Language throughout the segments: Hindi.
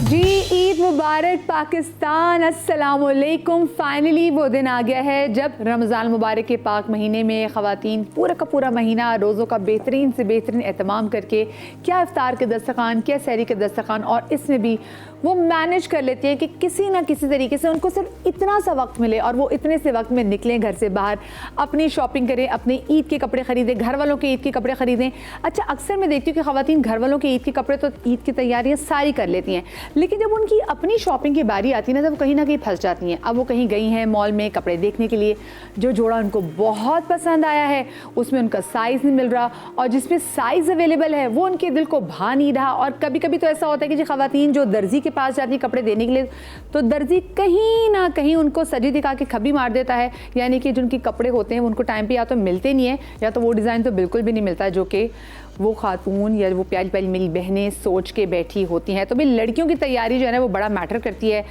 जी ईद मुबारक पाकिस्तान, अस्सलाम वालेकुम। फाइनली वो दिन आ गया है जब रमज़ान मुबारक के पाक महीने में ख़वातीन पूरा का पूरा महीना रोज़ों का बेहतरीन से बेहतरीन एहतमाम करके क्या इफ्तार के दस्तरखान, क्या सहरी के दस्तरखान, और इसमें भी वो मैनेज कर लेते हैं कि किसी ना किसी तरीके से उनको सिर्फ इतना सा वक्त मिले और वो इतने से वक्त में निकलें घर से बाहर, अपनी शॉपिंग करें, अपने ईद के कपड़े ख़रीदें, घर वालों के ईद के कपड़े ख़रीदें। अच्छा, अक्सर मैं देखती हूँ कि ख़वातीन घर वालों के ईद के कपड़े तो ईद की तैयारियाँ सारी कर लेती हैं, लेकिन जब उनकी अपनी शॉपिंग की बारी आती है ना, तो कहीं ना कहीं फंस जाती हैं। अब वो कहीं गई हैं मॉल में कपड़े देखने के लिए, जो जोड़ा उनको बहुत पसंद आया है उसमें उनका साइज़ नहीं मिल रहा, और जिसमें साइज़ अवेलेबल है वो उनके दिल को भा नहीं रहा। और कभी कभी तो ऐसा होता है कि जी ख़वातीन जो दर्जी के पास जाती कपड़े देने के लिए, तो दर्जी कहीं ना कहीं उनको सजी दिखा के खबी मार देता है, यानी कि जो उनके कपड़े होते हैं उनको टाइम पे या तो मिलते नहीं है या तो वो डिज़ाइन तो बिल्कुल भी नहीं मिलता है जो कि वो खातून या वो प्यारी प्यारी मेरी बहनें सोच के बैठी होती हैं। तो भाई लड़कियों की तैयारी जो है ना वो बड़ा मैटर करती है।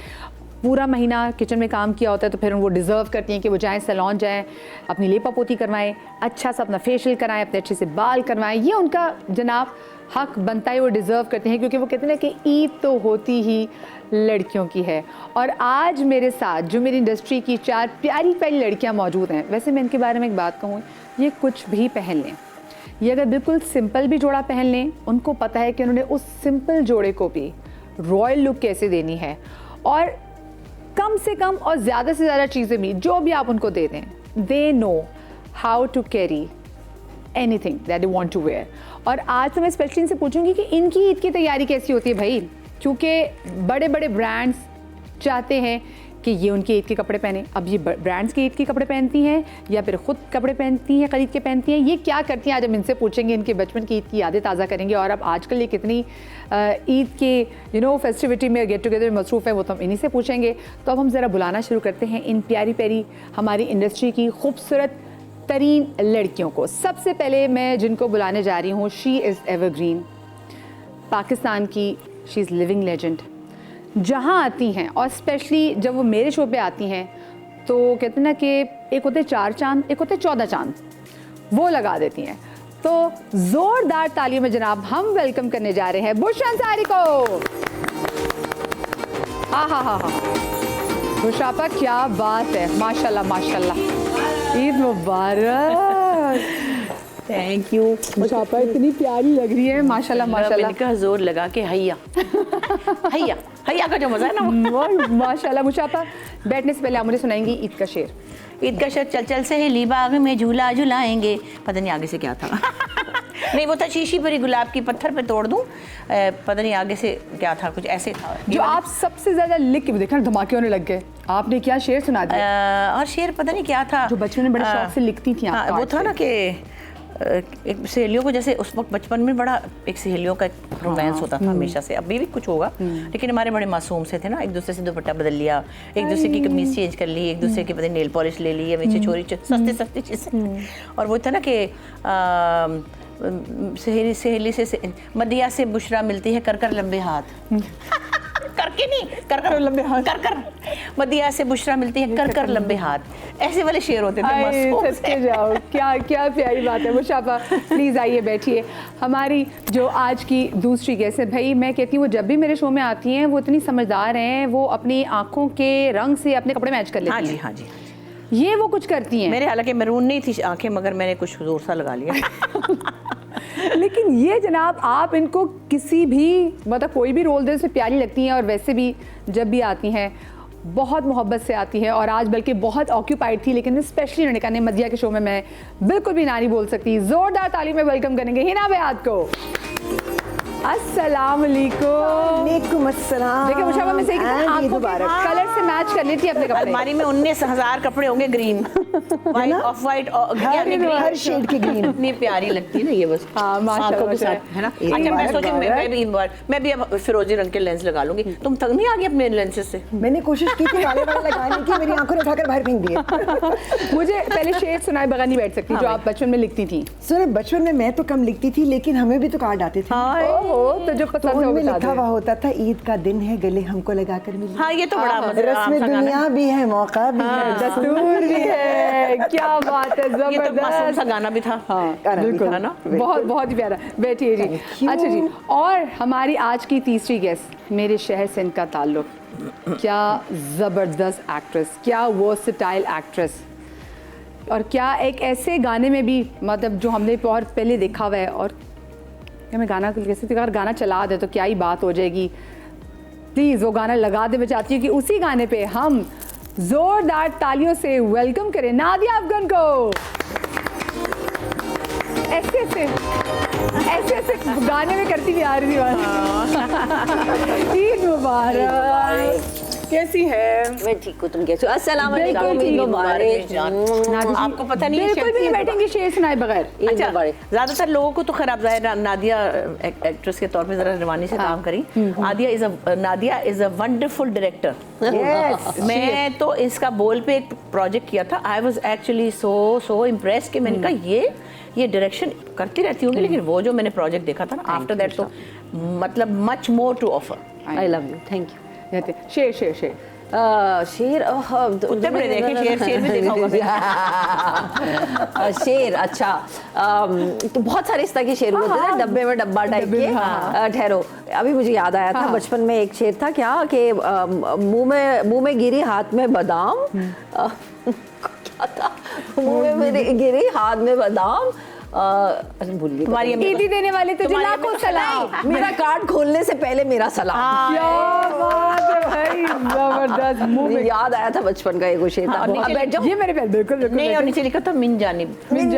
पूरा महीना किचन में काम किया होता है तो फिर वो डिज़र्व करती हैं कि वो जाएँ सैलून जाएँ, अपनी लेपा पोती करवाएं, अच्छा सा अपना फेशियल कराएं, अपने अच्छे से बाल करवाएं। ये उनका जनाब हक बनता है, वो डिज़र्व करते हैं, क्योंकि वो कहते हैं ना कि ईद तो होती ही लड़कियों की है। और आज मेरे साथ जो मेरी इंडस्ट्री की 4 प्यारी प्यारी लड़कियाँ मौजूद हैं। वैसे मैं इनके बारे में एक बात कहूँ, ये कुछ भी पहन लें, ये अगर बिल्कुल सिंपल भी जोड़ा पहन लें, उनको पता है कि उन्होंने उस सिंपल जोड़े को भी रॉयल लुक कैसे देनी है, और कम से कम और ज़्यादा से ज़्यादा चीज़ें भी जो भी आप उनको दे दें, they know how to carry anything that they want to wear. और आज तो मैं स्पेशली इनसे पूछूंगी कि इनकी ईद की तैयारी कैसी होती है भाई, क्योंकि बड़े बड़े ब्रांड्स चाहते हैं कि ये उनके ईद के कपड़े पहने। अब ये ब्रांड्स के ईद के कपड़े पहनती हैं या फिर ख़ुद कपड़े पहनती हैं, ख़रीद के पहनती हैं, ये क्या करती हैं, आज हम इनसे पूछेंगे, इनके बचपन की ईद की यादें ताज़ा करेंगे। और अब आजकल ये कितनी ईद के फेस्टिविटी में गेट टुगेदर में मसरूफ़ है, वो तो हम इन्हीं से पूछेंगे। तो अब हम ज़रा बुलाना शुरू करते हैं इन प्यारी प्यारी हमारी इंडस्ट्री की खूबसूरत तरीन लड़कियों को। सबसे पहले मैं जिनको बुलाने जा रही हूँ, शी इज़ एवरग्रीन, पाकिस्तान की शी इज़ लिविंग लेजेंड। जहाँ आती हैं और स्पेशली जब वो मेरे शो पे आती हैं तो कहते हैं ना कि एक होते 4 चांद, एक होते 14 चांद, वो लगा देती हैं। तो ज़ोरदार तालियों में जनाब हम वेलकम करने जा रहे हैं बुशरा अंसारी को। हा बुशरा, क्या बात है, माशाल्लाह माशाल्लाह, ईद मुबारक। Thank you. मुशाफा इतनी प्यारी लग रही है, माशाल्लाह माशाल्लाह। का जोर लगा के हैया हैया हैया का जो मजा है ना माशाल्लाह। मुशाफा, बैठने से पहले आप मुझे सुनाएंगी ईद का शेर। ईद का शेर, चल चल सहेली बाग में झूला झुलाएंगे, पता नहीं आगे से क्या था नहीं वो था शीशी भरी गुलाब की पत्थर पे तोड़ दूं, पता नहीं आगे से क्या था, कुछ ऐसे था। जो आप सबसे ज्यादा लिख के देखा, धमाके होने लग गए, आपने क्या शेर सुना दिया। और शेर पता नहीं क्या था, जो बचपन में बड़े शौक से लिखती थी। वो था ना कि एक सहेलियों को, जैसे उस वक्त बचपन में बड़ा एक सहेलियों का रोमांस होता था हमेशा से, अभी भी कुछ होगा, लेकिन हमारे बड़े मासूम से थे ना, एक दूसरे से दुपट्टा बदल लिया, एक दूसरे की कमीज चेंज कर ली, एक दूसरे की पता नेल पॉलिश ले ली, नीचे चोरी सस्ती सस्ती चीज़ें। और वो था ना कि सहेली से मदिया से बुशरा मिलती है कर कर लंबे हाथ करके नहीं, कर कर लंबे हाथ, कर कर मदिया से बुशरा मिलती है कर कर लंबे हाथ, ऐसे वाले शेर होते थे। सच्चे जाओ, क्या क्या प्यारी बात है। मुशाफा प्लीज़ आइए बैठिए। हमारी जो आज की दूसरी गेस्ट है, भाई मैं कहती हूँ वो जब भी मेरे शो में आती हैं वो इतनी समझदार हैं, वो अपनी आँखों के रंग से अपने कपड़े मैच कर लेती हैं। हाँ जी, ये वो कुछ करती हैं। मेरे हालांकि मैरून नहीं थी आंखें, मगर मैंने कुछ जोर सा लगा लिया लेकिन ये जनाब आप इनको किसी भी मतलब कोई भी रोल दे से प्यारी लगती हैं, और वैसे भी जब भी आती हैं बहुत मोहब्बत से आती है। और आज बल्कि बहुत ऑक्यूपाइड थी, लेकिन स्पेशली उन्होंने कहा मदिया के शो में मैं बिल्कुल भी ना नहीं बोल सकती। जोरदार ताली में वेलकम करेंगे हिना बेयाद को। अस्सलाम वालेकुम। अस्सलाम। देखिए मुशाफा में से आंखों के कलर से मैच कर लेती है अपने कपड़े। अलमारी में 19,000 कपड़े होंगे ग्रीन, वाइट, ऑफ वाइट, हर शेड के ग्रीन। इतनी प्यारी लगती है ना ये, बस हाँ माशाल्लाह है ना। अच्छा मैं सोची मैं भी अब फिरोजी रंग के लेंस लगा लूंगी। तुम थक नहीं आ गई अपने लेंसेज से? मैंने कोशिश की थी काले वाले लगाने की, मेरी आंखों ने उठाकर बाहर फेंक दिए मुझे पहले शेर सुनाए बगैर नहीं बैठ सकती, जो आप बचपन में लिखती थी। सर बचपन में मैं तो कम लिखती थी, लेकिन हमें भी तो कार्ड आते थे। तो जो पसंद है उनमें लिखा हुआ होता था ईद का दिन है, गले हमको लगा कर मिलिए। हाँ, ये तो बड़ा रस्म दुनिया भी है, मौका भी है, दस्तूर भी है। क्या बात है, ये तो मासूम जबरदस्त। सा गाना भी था। हाँ गाना भी बिल्कुल था। है ना? बहुत बहुत ही प्यारा। बैठिए जी। अच्छा जी, और हमारी आज की तीसरी गेस्ट, मेरे शहर से इनका ताल्लुक, क्या ज़बरदस्त एक्ट्रेस, क्या वर्सेटाइल एक्ट्रेस, और क्या एक ऐसे गाने में भी, मतलब जो हमने बहुत पहले देखा हुआ है, और क्या मैं गाना कैसे, अगर गाना चला दे तो क्या ही बात हो जाएगी। प्लीज़ वो गाना लगा दे। मैं चाहती हूँ कि उसी गाने पे हम जोरदार तालियों से वेलकम करें नादिया अफगान को। ऐसे ऐसे गाने में करती भी आ रही थी बात। ईद मुबारक। कैसी है? मैं ठीक हूँ, तुम कैसे हो? अस्सलाम बिल्कुल वालेकुम, ठीक। ईद मुबारक। नादिया जी, आपको पता नहीं है बिल्कुल भी नहीं बैठेंगे शेर सुनाए बगैर। ईद अच्छा, मुबारक। ज्यादातर लोगों को तो खैर आप ज़ाहिर नादिया एक्ट्रेस के तौर पे जरा रवानी से काम करी। Nadia is a wonderful director. मैं तो इसका बोल पे एक प्रोजेक्ट किया था। I was actually so impress कि मैंने कहा ये डायरेक्शन करती रहती होंगी, लेकिन वो जो मैंने प्रोजेक्ट देखा था ना, आफ्टर दैट तो मतलब much more to offer. I love you, thank you. शेर शेर शेर शेर उत्तर प्रदेश देखे, शेर भी देखा होगा। शेर, अच्छा। तो बहुत सारे इस तरह के शेर होते थे डब्बे में, डब्बा टाइप डब्बे के। में, हाँ। ठहरो, अभी मुझे याद आया था, बचपन में एक शेर था क्या कि मुंह में गिरी हाथ में बादाम। क्या था? मुंह में गिरी हाथ में बादाम। भूल गई। तुम्हारी अम्मी ईदी देने वाले तुझे तुम्हारी लाखों अम्मी- सलाम। मेरा कार्ड खोलने से पहले मेरा सलाम। क्या बात है भाई, जबरदस्त। मुंह मुझे में याद आया था बचपन का एक वो शेर था। हाँ, अब नीचे बैठ जाओ। ये मेरे पे बिल्कुल बिल्कुल नहीं, और नीचे लिखा था मिन जानिब। मिन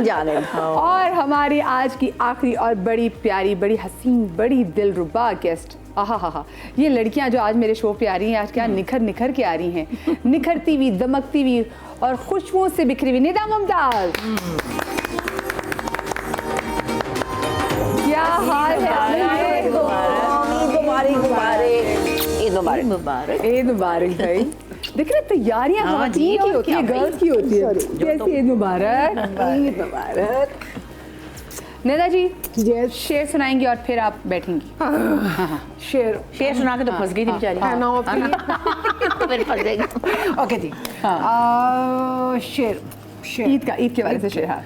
जाने। और हमारी आज की आखिरी और बड़ी प्यारी, बड़ी हसीन, बड़ी दिलरुबा गेस्ट, आहा हा हा, ये लड़कियां जो आज मेरे शो पे आ रही हैं, आज क्या निखर के आ रही हैं, निखरती हुई, दमकती हुई और खुशबुओं से बिखरी हुई। निदा मुमताज, क्या हाल है? ईद मुबारक। ईद मुबारक भाई। देख रहे तैयारियां हाँ खाती जी, की और होती है, क्या गर्ल्स की होती है। कैसी ईद मुबारक। ईद मुबारक। निदा जी शेर सुनाएंगी और फिर आप बैठेंगी। हाँ, शेर सुना के तो फंस गई थी बेचारी। तो फिर फंस जाएगी। ओके जी। शेर ईद के बारे से शेर। हाँ,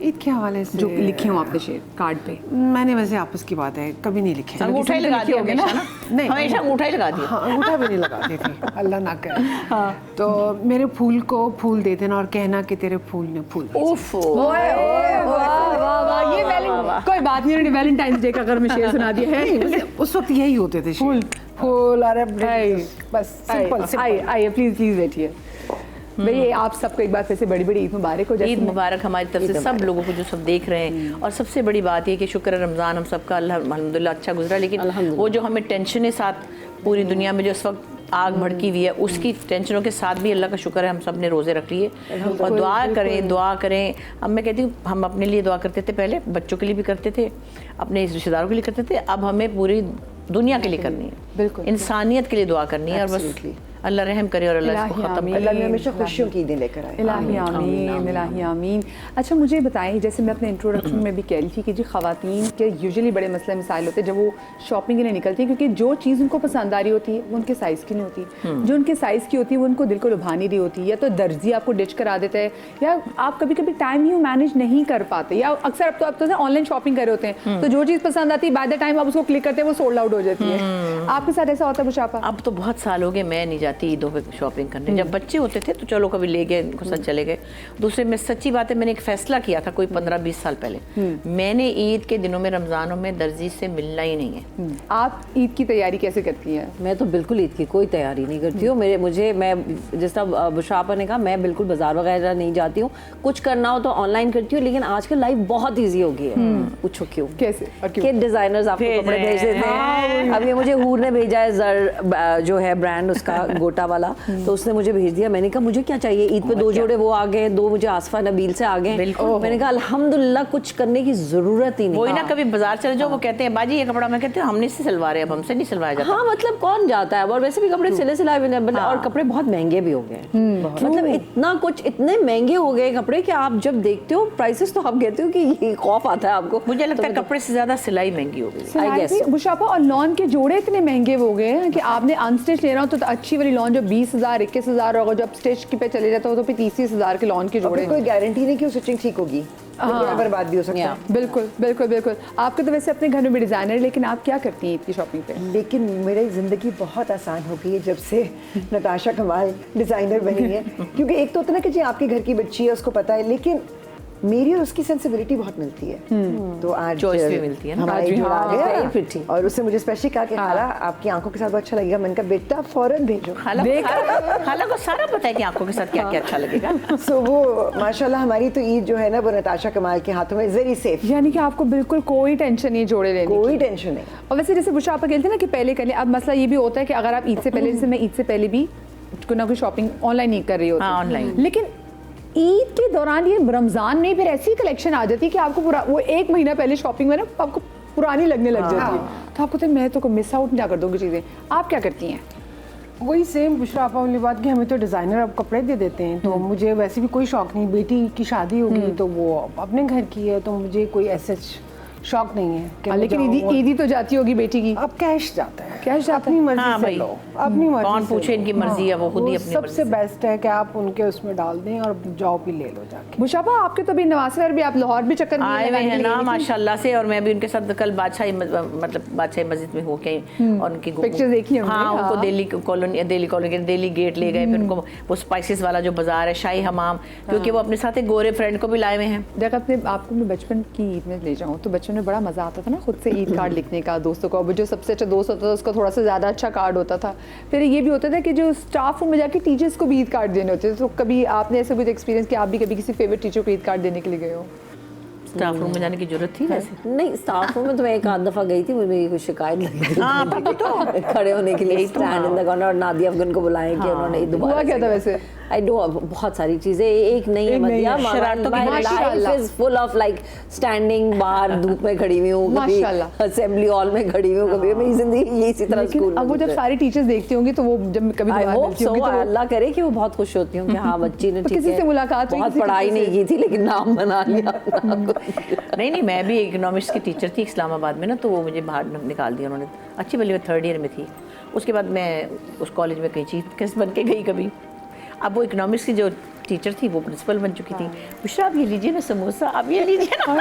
ईद के हवाले से जो लिखे हो आपने शेर कार्ड पे। मैंने वैसे आपस की बात है कभी नहीं लिखे। अंगूठा ही लगा दिया हमेशा ना। नहीं। हमेशा अंगूठा ही लगा दिया। हाँ, अंगूठा भी नहीं लगाती थी, अल्लाह ना करे। तो मेरे फूल को फूल दे देना और कहना कि तेरे फूल ने फूल भेजे। उफ, वाह, ये कोई बात नहीं, उन्होंने वैलेंटाइंस डे का अगर मैं शेर सुना दिया है। उस वक्त यही होते थे फूल फूल और बस सिंपल आइए प्लीज बैठिए। भैया आप सबको एक बार फिर से बड़ी बड़ी ईद मुबारक हो। ईद मुबारक हमारी तरफ से सब लोगों को जो सब देख रहे हैं। और सबसे बड़ी बात ये कि शुक्र है रमज़ान हम सबका अल्हम्दुलिल्लाह अच्छा गुजरा, लेकिन वो जो हमें टेंशन साथ पूरी दुनिया में जो इस वक्त आग भड़की हुई है, उसकी टेंशनों के साथ भी अल्लाह का शुक्र है हम सब ने रोज़े रख लिए। और दुआ करें। अब मैं कहती हूँ हम अपने लिए दुआ करते थे, पहले बच्चों के लिए भी करते थे, अपने रिश्तेदारों के लिए करते थे, अब हमें पूरी दुनिया के लिए करनी है, बिल्कुल इंसानियत के लिए दुआ करनी है। और बस अल्लाह रहम करे और अल्लाह इसको खत्म करे। अल्लाह ने हमेशा खुशियों की ईदें लेकर आए। इलाही आमीन, इलाही आमीन। अच्छा मुझे बताएं, जैसे मैं अपने इंट्रोडक्शन में भी कह रही थी कि जी ख़वातीन के यूजुअली बड़े मसले मसाइल होते हैं जब वो शॉपिंग के लिए निकलती हैं, क्योंकि जो चीज़ उनको पसंद आ रही होती है वो उनके साइज़ की नहीं होती, जो उनके साइज़ की होती है वो उनको दिल को लुभा नहीं रही होती, या तो दर्जी आपको डिच करा देता है, या आप कभी कभी टाइम ही मैनेज नहीं कर पाते, या अक्सर अब तो ऑनलाइन शॉपिंग कर रहे होते हैं, तो जो चीज़ पसंद आती है बाय द टाइम आप उसको क्लिक करते हैं वो सोल्ड आउट हो जाती है। आपके साथ ऐसा होता है मुशाफा? अब तो बहुत साल हो गए मैं नहीं जाती ईदों पे शॉपिंग करने। जब बच्चे होते थे तो चलो कभी ले गए, इनको साथ चले गए। दूसरे में सच्ची बात है, मैंने एक फैसला किया था कोई 15-20 साल पहले, मैंने ईद के दिनों में रमज़ानों में दर्जी से मिलना ही नहीं है। आप ईद की तैयारी कैसे करती हैं? मैं तो बिल्कुल ईद की कोई तैयारी नहीं करती हूँ। मैं जिस तरह बुशरापा ने कहा, मैं बिल्कुल बाजार वगैरह नहीं जाती हूँ। कुछ करना हो तो ऑनलाइन करती हूँ, लेकिन आजकल लाइफ बहुत ईजी हो गई है। पूछो क्यों? कैसे और क्यों? कि डिजाइनर्स आपको कपड़े भेज देते हैं। अब ये मुझे हूर ने भेजा है, जर जो है ब्रांड उसका गोटा वाला, तो उसने मुझे भेज दिया। मैंने कहा मुझे क्या चाहिए, ईद पे 2 जोड़े वो आ गए, 2 मुझे आसफा नबील से आ गए। मैंने कहा अल्हम्दुलिल्लाह कुछ करने की जरूरत ही नहीं। वही ना, कभी बाजार चले जाओ वो कहते हैं बाजी ये कपड़ा, मैं कहती हूँ हमने से सिलवा रहे, अब हमसे नहीं सिलवाया जाता। हाँ मतलब कौन जाता है, और वैसे भी कपड़े सिले सिलाए भी नहीं, और कपड़े बहुत महंगे भी हो गए। मतलब इतना कुछ, इतने महंगे हो गए कपड़े कि आप जब देखते हो प्राइसेस तो आप कहते हो कि ये खौफ आता है आपको। मुझे लगता है कपड़े से ज्यादा सिलाई महंगी हो गई। मुशाफा और लॉन के जोड़े इतने महंगे हो गए हैं कि आपने अनस्टिच लेना हो तो अच्छी वाली लॉन जो 20,000 21,000 होगा, जब स्टिच पे चले जाता हो तो फिर 30,000 के लॉन के जोड़े। कोई गारंटी नहीं कि वो स्टिचिंग ठीक होगी, बर्बाद भी हो सकता है। बिल्कुल बिल्कुल बिल्कुल। आपके तो वैसे अपने घर में भी डिजाइनर है, लेकिन आप क्या करती हैं ईद की शॉपिंग पे? लेकिन मेरी ज़िंदगी बहुत आसान हो गई है जब से नताशा कमाल डिज़ाइनर बनी है, क्योंकि एक तो होता है ना कि जी आपके घर की बच्ची है उसको पता है, लेकिन मेरी और उसकी सेंसिबिलिटी बहुत मिलती है। तो आज चॉइस भी मिलती है ना। हमारा जोड़ा आ very pretty। गया और उससे मुझे स्पेशली कहा कि खाला आपकी आंखों के साथ बहुत अच्छा लगेगा। मैंने कहा बेटा फौरन भेजो। खाला को सारा पता है कि आंखों के साथ क्या क्या अच्छा लगेगा। सो वो माशाल्लाह हमारी तो ईद जो है ना वो नताशा कमाल के हाथों में वेरी सेफ, यानी कि आपको बिल्कुल कोई टेंशन नहीं जोड़े लेने की। कोई टेंशन नहीं। और वैसे जैसे बुशरा आप कहते हैं ना कि पहले कर लें, अब मसला ये भी होता है कि अगर आप ईद से पहले, जैसे मैं ईद से पहले भी कोई ना कोई शॉपिंग ऑनलाइन नहीं कर रही होती। हाँ, ऑनलाइन। लेकिन ईद के दौरान ये रमजान में फिर ऐसी कलेक्शन आ जाती है कि आपको पूरा वो एक महीना पहले शॉपिंग में ना आपको पुरानी लगने लग जाती है, तो आपको तो मैं तो मिस आउट ना कर दूंगी चीज़ें। आप क्या करती हैं? वही सेम बुशरा आपा वाली बात कि हमें तो डिज़ाइनर अब कपड़े दे देते हैं, तो मुझे वैसे भी कोई शौक नहीं। बेटी की शादी होगी तो वो अपने घर की है, तो मुझे कोई ऐसे शौक नहीं है कि लेकिन ईदी तो जाती होगी बेटी की। अब कैश जाता है, कैश जाता अपनी मर्जी हाँ से भाई। लो, अपनी मर्जी कौन से पूछे लो। इनकी मर्जी है, वो खुद ही वो अपनी सबसे मर्जी से। बेस्ट है कि आप उनके उसमें डाल दें और जाओ भी ले लो जाके। मुशाबा आपके तो भी नवासर भी, आप लाहौर भी चक्कर आए हुए हैं ना माशाल्लाह से, और मैं भी उनके साथ कल बादशाही मस्जिद में होके और उनकी Pictures देखी हमने, हाँ, हाँ। उनको दिल्ली गेट ले गए, फिर उनको वो स्पाइसेस वाला जो बाजार है शाही हमाम, क्योंकि वो अपने साथ एक गोरे फ्रेंड को भी लाए हुए हैं। जब अपने आपको मैं बचपन की ईद में ले जाऊँ तो बचपन में बड़ा मज़ा आता था ना खुद से ईद कार्ड लिखने का दोस्तों को। जो सबसे अच्छा दोस्त होता था उसका थोड़ा सा ज़्यादा अच्छा कार्ड होता था। फिर ये भी होता था कि जो स्टाफ रूम में जाके टीचर्स को भी ईद कार्ड देने होते थे। तो कभी आपने ऐसा कुछ एक्सपीरियंस कि आप भी कभी किसी फेवरेट टीचर को ईद कार्ड देने के लिए गए हो? स्टाफ रूम में जाने की जरूरत थी वैसे? नहीं, स्टाफ रूम में तो मैं एक आध दफ़ा गई थी, मुझे मेरी कुछ शिकायत लगी थी। हाँ, तभी तो। खड़े होने के लिए स्टैंड इन द कॉर्नर, और नादिया अफगान को बुलाएं कि उन्होंने दोबारा हुआ क्या था वैसे? आई डो बहुत सारी चीजें, एक नहीं है मदिया, शरारतों की माशाल्लाह। Life is full of like standing बाहर धूप में खड़ी हुई हूँ, कभी माशाल्लाह। असेंबली हॉल में खड़ी हुई हूँ, कभी मेरी जिंदगी ये इसी तरह लेकिन स्कूल अब वो जब सारी टीचर्स देखती होंगी तो वो जब कभी आई दोबारा होप मिलती सो, होंगी तो वो- अल्लाह करे कि वो बहुत खुश होती हूँ कि हाँ बच्ची ने तो ठीक किसी है, से मुलाकात हुई, बहुत किसी पढ़ाई टीचर नहीं की थी लेकिन नाम बना लिया। नहीं, मैं भी इकोनॉमिक्स की टीचर थी इस्लामाबाद में ना, तो वो मुझे बाहर निकाल दिया उन्होंने। अच्छी भली मैं 3rd ईयर में थी। उसके बाद मैं उस कॉलेज में कहीं चीफ गेस्ट बन के गई कभी। अब वो इकोनॉमिक्स की जो टीचर थी वो प्रिंसिपल बन चुकी थी। बुशरा आप ये लीजिए ना समोसा, आप ये लीजिए ना।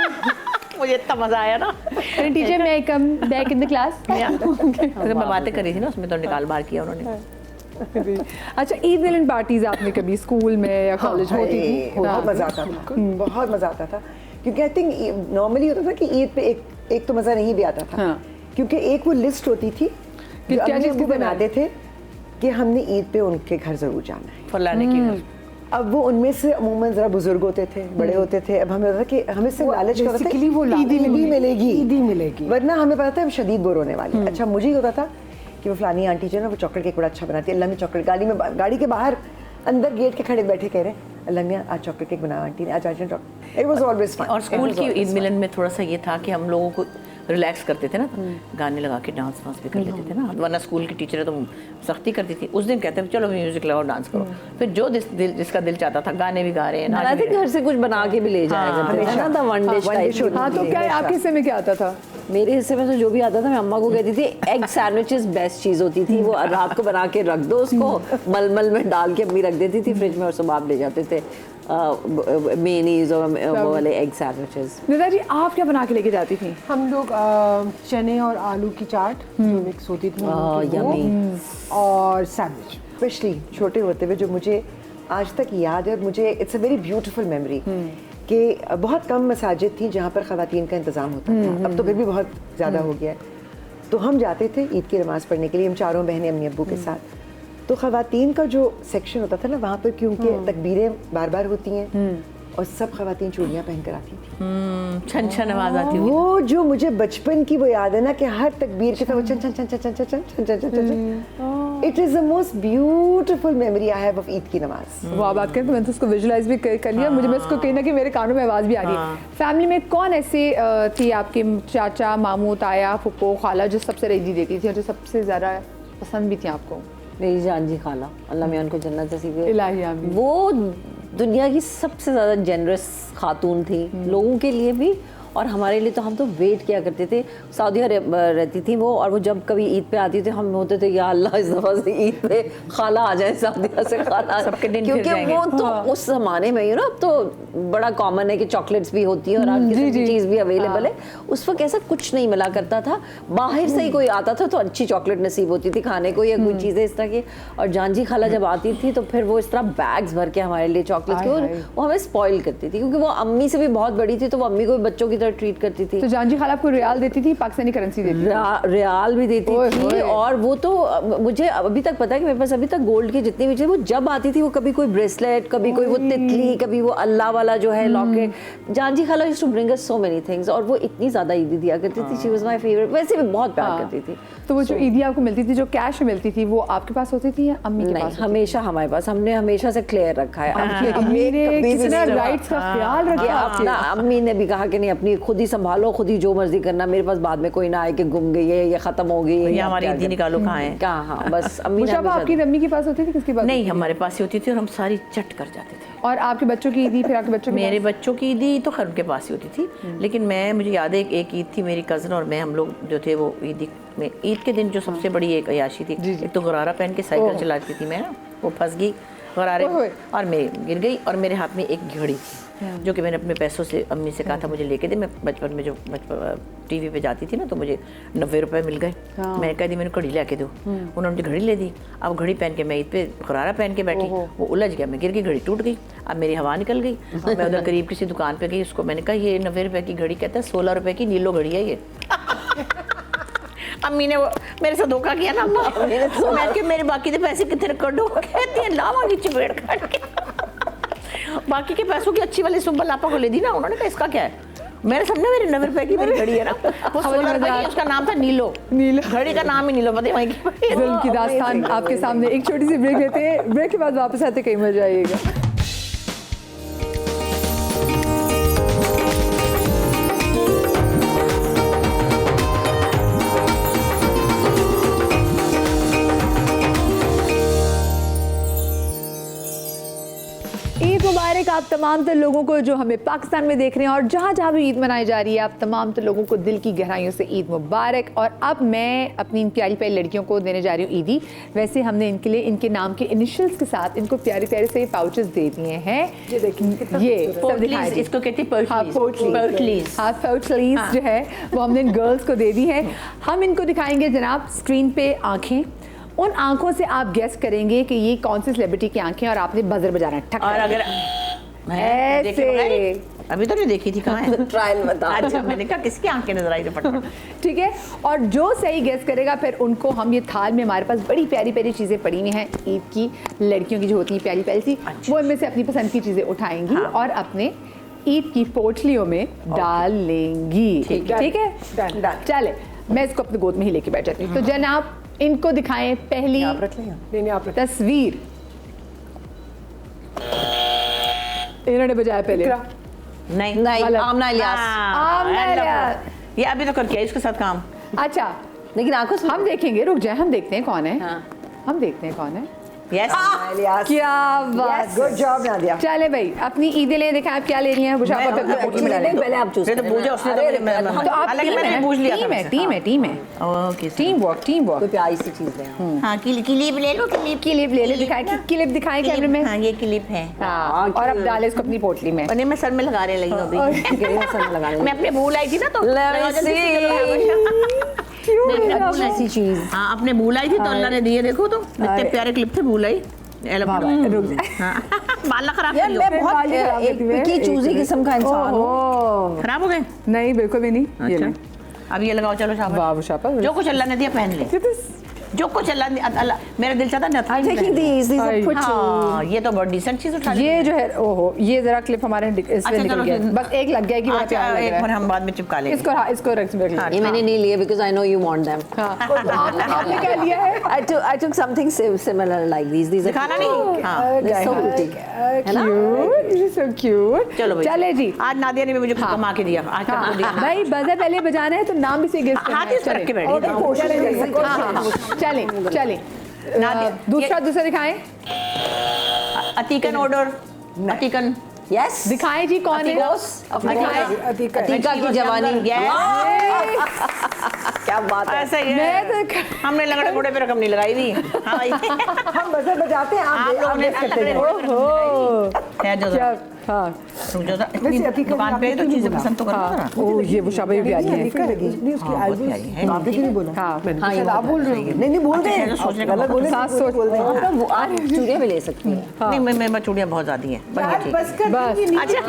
मुझे इतना मज़ा आया ना। टीचर मैं come back in the class. तो मैं बातें कर रही थी ना, उसमें तो निकाल बाहर किया उन्होंने। अच्छा, ईद मिलन पार्टीज आपने कभी स्कूल में या कॉलेज में होती थी? बहुत मजा आता था, बहुत मजा आता था, क्योंकि आई थिंक नॉर्मली होता था कि ईद पे एक तो मजा नहीं भी आता था, हाँ। क्योंकि एक वो लिस्ट होती थी कि जो क्या अम्मी चीज़ अब्बू कितने बनाते थे कि हमने ईद पे उनके घर जरूर जाना है। फलाने के घर। अब वो उनमें से अमूमन जरा बुजुर्ग होते थे, बड़े होते थे। अब हमें होता था कि हमें से लालच का बेसिकली वो ईदी मिलेगी, ईदी मिलेगी, वरना हमें पता था हम शदीद बोर होने वाले। अच्छा, मुझे ये होता था कि वो फलानी आंटी जो है ना वो चॉकलेट केक बड़ा अच्छा बनाती है, अल्लाह में चॉकलेट, गाड़ी के बाहर अंदर गेट के खड़े बैठे कह रहे हैं अल्लाह मियां आज चॉकलेट केक बनाया आंटी ने, आज chocolate. It was always fun. और स्कूल की ईद मिलन में थोड़ा सा ये था कि हम लोगों को रिलैक्स करते थे ना, गाने लगा के डांस वांस भी कर लेते थे ना, वरना स्कूल की टीचर तो सख्ती करती थी। उस दिन कहते थे चलो म्यूजिक लगाओ डांस करो, फिर जो जिसका दिल चाहता था गाने भी गा रहे हैं, नाच आई भी थिंक रहे घर से कुछ बना के भी ले जाया करते थे ना, द वन डिश टाइप। हाँ, तो क्या आपके हिस्से में क्या आता था? मेरे हिस्से में तो जो भी आता था मैं अम्मा को कहती थी एग सैंडविचेस बेस्ट चीज़ होती थी, वो रात को बना के रख दो उसको, मलमल में डाल के अम्मी रख देती थी फ्रिज में, और सुबह आप ले जाते थे मेयोनीज और वो वाले एग सैंडविचेस। निदा जी आप क्या बना के लेके जाती थी? हम लोग चने और आलू की चाट जो मिक्स होती थी हम लोग की वो, यम्मी। और सैंडविच। स्पेशली छोटे होते हुए जो मुझे आज तक याद है, और मुझे it's a very beautiful memory कि बहुत कम मसाजिद थी जहाँ पर ख़वातीन का इंतज़ाम होता था। अब तो फिर भी बहुत ज़्यादा हो गया है। तो हम जाते थे ईद की नमाज़ पढ़ने के लिए, हम चारों बहनें अम्मी अब्बू के साथ। तो ख़वातीन का जो सेक्शन होता था ना वहाँ पर, क्योंकि तकबीरें बार बार होती हैं और सब ख़वातीन चूड़ियाँ पहन कर आती थी, छन छन आवाज आती हुई। वो जो मुझे बचपन की वो याद है ना कि हर तकबीर के साथ वो छन छन छन छन छन छन छन छन छन छन। It is the most beautiful memory I have of Eid की नमाज। वो आप बात करें तो मैंने तो उसको विजुलाइज भी कर लिया, मुझे मैं इसको कहीं ना कहीं मेरे कानों में आवाज़ भी आ रही है। फैमिली में कौन ऐसे थी आपके चाचा, मामू, ताया, फुप्पो, खाला जो सबसे रेजी देती थी और जो सबसे ज़्यादा पसंद भी थी आपको? मेरी जान जी खाला, अल्लाह मियां उनको जन्नत नसीब करे। इलाही आमीन। वो दुनिया की सबसे ज़्यादा जेनरस खातून थी, लोगों के लिए भी और हमारे लिए तो हम तो वेट किया करते थे। सऊदी रहती थी वो, और वो जब कभी ईद पे आती थी हम होते थे या अल्लाह इस दफ़ा से ईद पे खाला आ जाए, सऊदी से खाला सबके दिन फिर क्योंकि जाएंगे। वो तो उस ज़माने में अब तो बड़ा कॉमन है कि चॉकलेट्स भी होती है और हर किस्म की चीज़ भी अवेलेबल है। उस वक्त ऐसा कुछ नहीं मिला करता था, बाहर से ही कोई आता था तो अच्छी चॉकलेट नसीब होती थी खाने को या कोई चीज़ें इस तरह की। और जानजी खाला जब आती थी तो फिर वो इस तरह बैग्स भर के हमारे लिए चॉकलेट्स के, वो हमें स्पॉइल करती थी क्योंकि वो अम्मी से भी बहुत बड़ी थी तो वो अम्मी को भी बच्चों की तरह ट्रीट करती थी। तो जानजी खाला आपको रियाल देती थी, पाकिस्तानी करेंसी देती थी? रियाल भी देती थी, और वो तो मुझे अभी तक पता है कि मेरे पास अभी तक गोल्ड की जितनी भी चीज़ें, वो जब आती थी वो कभी कोई ब्रेसलेट, कभी कोई वो तितली, कभी वो अल्लाह वाला जो है लॉकेट। जानजी खाला used to bring us so many things, और वो इतनी ज़्यादा ईदी दिया करती थी। शी वाज माय फेवरेट, वैसे भी बहुत प्यार करती थी। तो वो जो ईदी आपको मिलती थी, जो कैश मिलती थी, वो आपके पास होती थी या अम्मी के नहीं, पास? हमेशा हमारे पास, हमने हमेशा से क्लियर रखा है। अम्मी ने कितना राइट्स का ख्याल रखा अपना, अम्मी ने भी कहा कि नहीं अपनी खुद ही संभालो, खुद ही जो मर्जी करना, मेरे पास बाद में कोई ना आए कि गुम गई है या खत्म हो गई है या हमारी ईदी निकालो कहाँ है। कहाँ, हाँ बस अम्मी ने मुशाबा आपकी अम्मी के पास होती थी, किसके पास? नहीं, हमारे पास ही होती थी और हम सारी चट कर जाते थे। और आपके बच्चों की ईदी, फिर आपके बच्चों के मेरे बच्चों की ईदी तो खैर उनके पास ही होती थी, लेकिन मैं, मुझे याद है एक ईद थी, मेरी कज़न और मैं, हम लोग जो थे वो ईद में, ईद के दिन जो सबसे बड़ी एक अयाशी थी, एक तो गरारा पहन के साइकिल चलाती थी मैं, वो फंस गई गरारे और मैं गिर गई, और मेरे हाथ में एक घड़ी थी जो कि मैंने अपने पैसों से अम्मी से कहा था मुझे लेके दे। मैं बचपन में जो टीवी पे जाती थी ना तो मुझे 90 रुपए मिल गए। मैंने कहा दी मैंने घड़ी ला के दो, उन्होंने मुझे घड़ी ले दी। अब घड़ी पहन के मैं ईद पे गरारा पहन के बैठी, वो उलझ गया, मैं गिर गई, घड़ी टूट गई, अब मेरी हवा निकल गई। मैं उधर करीब किसी दुकान पे गई, उसको मैंने कहा ये 90 रुपए की घड़ी, कहता है 16 रुपए की नीलो घड़ी है ये। अम्मी ने वो मेरे से धोखा किया ना, मैं कि मेरे बाकी के पैसे कितने कटो, कहती है लावांगी चपेट काट के। बाकी के पैसों की अच्छी वाली सुब्बा लापा को ले दी ना, उन्होंने कहा इसका क्या है, मेरे सामने मेरे 90 रुपए की मेरी घड़ी है ना, वो 16 रुपए की, उसका नाम था नीलो, घड़ी का नाम ही नीलो, पता है जुल्म की दास्तान आपके सामने। एक छोटी सी ब्रेक लेते हैं, ब्रेक के बाद वापस आते, कहीं मर जाइएगा। ईद मुबारक आप तमाम तो लोगों को जो हमें पाकिस्तान में देख रहे हैं और जहाँ जहाँ भी ईद मनाई जा रही है, आप तमाम तो लोगों को दिल की गहराइयों से ईद मुबारक। और अब मैं अपनी इन प्यारी प्यारी लड़कियों को देने जा रही हूँ ईदी। वैसे हमने इनके लिए इनके नाम के इनिशियल्स के साथ इनको प्यारे प्यारे से पाउचेस दे दिए हैं। ये देखिए, ये सब दिखाई दी। इसको कहते हैं हाँ, पोटलीज। हाँ, पोटलीज जो है वो हमने इन गर्ल्स को दे दी है। हम इनको दिखाएंगे जनाब स्क्रीन पे आंखें, उन आंखों से आप गेस करेंगे कि ये कौन सी सेलिब्रिटी की आंखें, और आपने बजर बजाना है। ठक और अगर ऐसे, अभी तो नहीं देखी थी, कहाँ है ट्रायल बता। अच्छा, मैंने कहा किसकी आंखें नजर आई फटाफट। ठीक है, और जो सही गेस करेगा फिर उनको हम, ये थाल में हमारे पास बड़ी प्यारी प्यारी चीज़ें पड़ी हुई हैं ईद की, लड़कियों की जो होती हैं प्यारी प्यारी सी, वो इनमें से अपनी पसंद की चीज़ें उठाएंगी और अपने ईद की पोटलियों में डाल लेंगी। ठीक है, चले मैं इसको अपने गोद में ही लेके बैठ जाती हूँ। तो जनाब इनको दिखाएं पहली तस्वीर। इन्होंने बजाया पहले, नहीं, आमना इलियास। आमना इलियास। ये अभी तो करके आई उसके साथ काम। अच्छा, लेकिन आंखों से हम देखेंगे, रुक जाए, हम देखते हैं कौन है। हम देखते हैं कौन है। यस, क्या बात, गुड जॉब नादिया। चले भाई अपनी ईदें ले, दिखाएं आप क्या ले रही हैं। बुशापा पे अपना पोटली में डालें। पहले आप चूज तो पूजा उसने तो आप हालांकि मैंने पूछ लिया था मुझसे। टीम है ओके, टीम वर्क। कोई प्यारी सी चीज है। हाँ, क्लिप ले लो, क्लिप ले ले, दिखाएं क्लिप दिखाएं कैमरे में। हाँ, ये क्लिप है। हाँ, और अब डाले इसको अपनी पोटली में। और मैं सर में लगा रही लगी अभी। मैं अपने भूल आई थी ना, तो ऐसी चीज। हाँ, अपने भूल आई थी तो अल्लाह ने दिए। देखो तो इतने प्यारे क्लिप थे, भूल आई। बाल खराब कर लो। मैं बहुत एक पिकी चूजी किस्म का इंसान हूँ। खराब हो गए? नहीं, बिल्कुल भी नहीं। ये ले। अब ये लगाओ, चलो शाबाश। वाह बुशापा, जो कुछ अल्लाह ने दिया पहन ले, जो कुछ अल्लाह, मेरा दिल चाहता ना। I'm taking these are pretty। हाँ, ये तो बहुत डिसेंट चीज उठा ली। ये जो है, ओहो, ये जरा क्लिप हमारे इसमें अच्छा, निकल चलो, गया, बस एक लग गया कि बड़ा प्यारा लग एक रहा बार है। हम बाद में चिपका लेंगे इसको, हाँ, इसको रख ले। हाँ, ये मैंने नहीं लिए because I know you want them। आपने क्या लिया है? I took something similar like these are दिखाना नहीं। हाँ, so pretty। Cute, so cute। चलो भाई, चले जी। आज नादिया ने भी मुझे कमा के दिया। आज हाँ, तक दिया। भाई बजर पहले बजाना है तो नाम भी से गेस करना हाथ है। इस तरफ के बैठ चले चले। दूसरा दिखाएं। अतीकन ऑर्डर, अतीकन यस दिखाएं जी कौन है अतीका की जवानी। क्या बात है। ऐसा ही मैं है, तो हमने लंगड़े घोड़े पे रकम नहीं लगाई थी। हाँ भाई, हम बजर बजाते हैं, आप लोगों ने लंगड़े घोड़े पे रकम नहीं लगाई। है जो क्या हाँ रुक जाओ, इतनी अतीका दुकान पे तो आपने चीजें क्यों पसंद तो करना ना। ओ ये वो शाबाश भी आई है अतीका लगी नहीं उसकी हाँ, बहुत प्यारी है। आपने क्यों नहीं बोला? हाँ मैंने हाँ, तो ये शायद आप बहुत बोल रहे हो। नहीं नहीं बोल रहे हैं, सोचने का गलत बोले सास सोच बोल रहे हैं। वो आप चूड़ियाँ भी ले सकती हैं। नहीं मैं चूड़ियाँ बहुत ज्यादा हैं। यार बस कर बस। दीजिए, अच्छा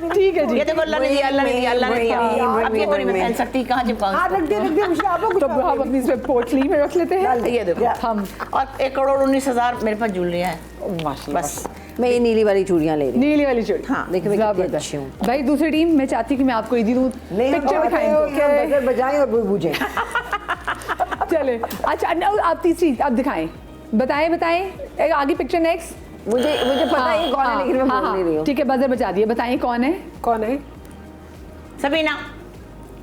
ठीक है जी ये देखो, अल्लाह ने दिया, अल्लाह ने दिया, अल्लाह ने दिया। अब ये तो नहीं मैं पहन सकती, कहाँ चिपकाऊं हाँ इसको? रख दे मुश्ताफा कुछ तो हम अपनी इसमें पोटली में रख लेते हैं ये देखो हम और 1,19,000 मेरे पास ज्वेलरियाँ हैं बस। मैं ये नीली वाली चूड़ियाँ ले रही नीली वाली चूड़ी हाँ, देखिए मैं कितनी जबरदस्त। अच्छी हूँ। भाई दूसरी टीम मैं चाहती हूँ कि मैं आपको ईदी दूँ नहीं हम पिक्चर दिखाएं हम बजर बजाएं और बूझें। चले अच्छा आप तीसरी आप दिखाएं बताएं बताएं एक आगे पिक्चर नेक्स्ट मुझे पता है ये कौन है, लेकिन मैं बोल नहीं रही हूँ। ठीक है बजर बजा दिए बताइए कौन है कौन है? सबीना।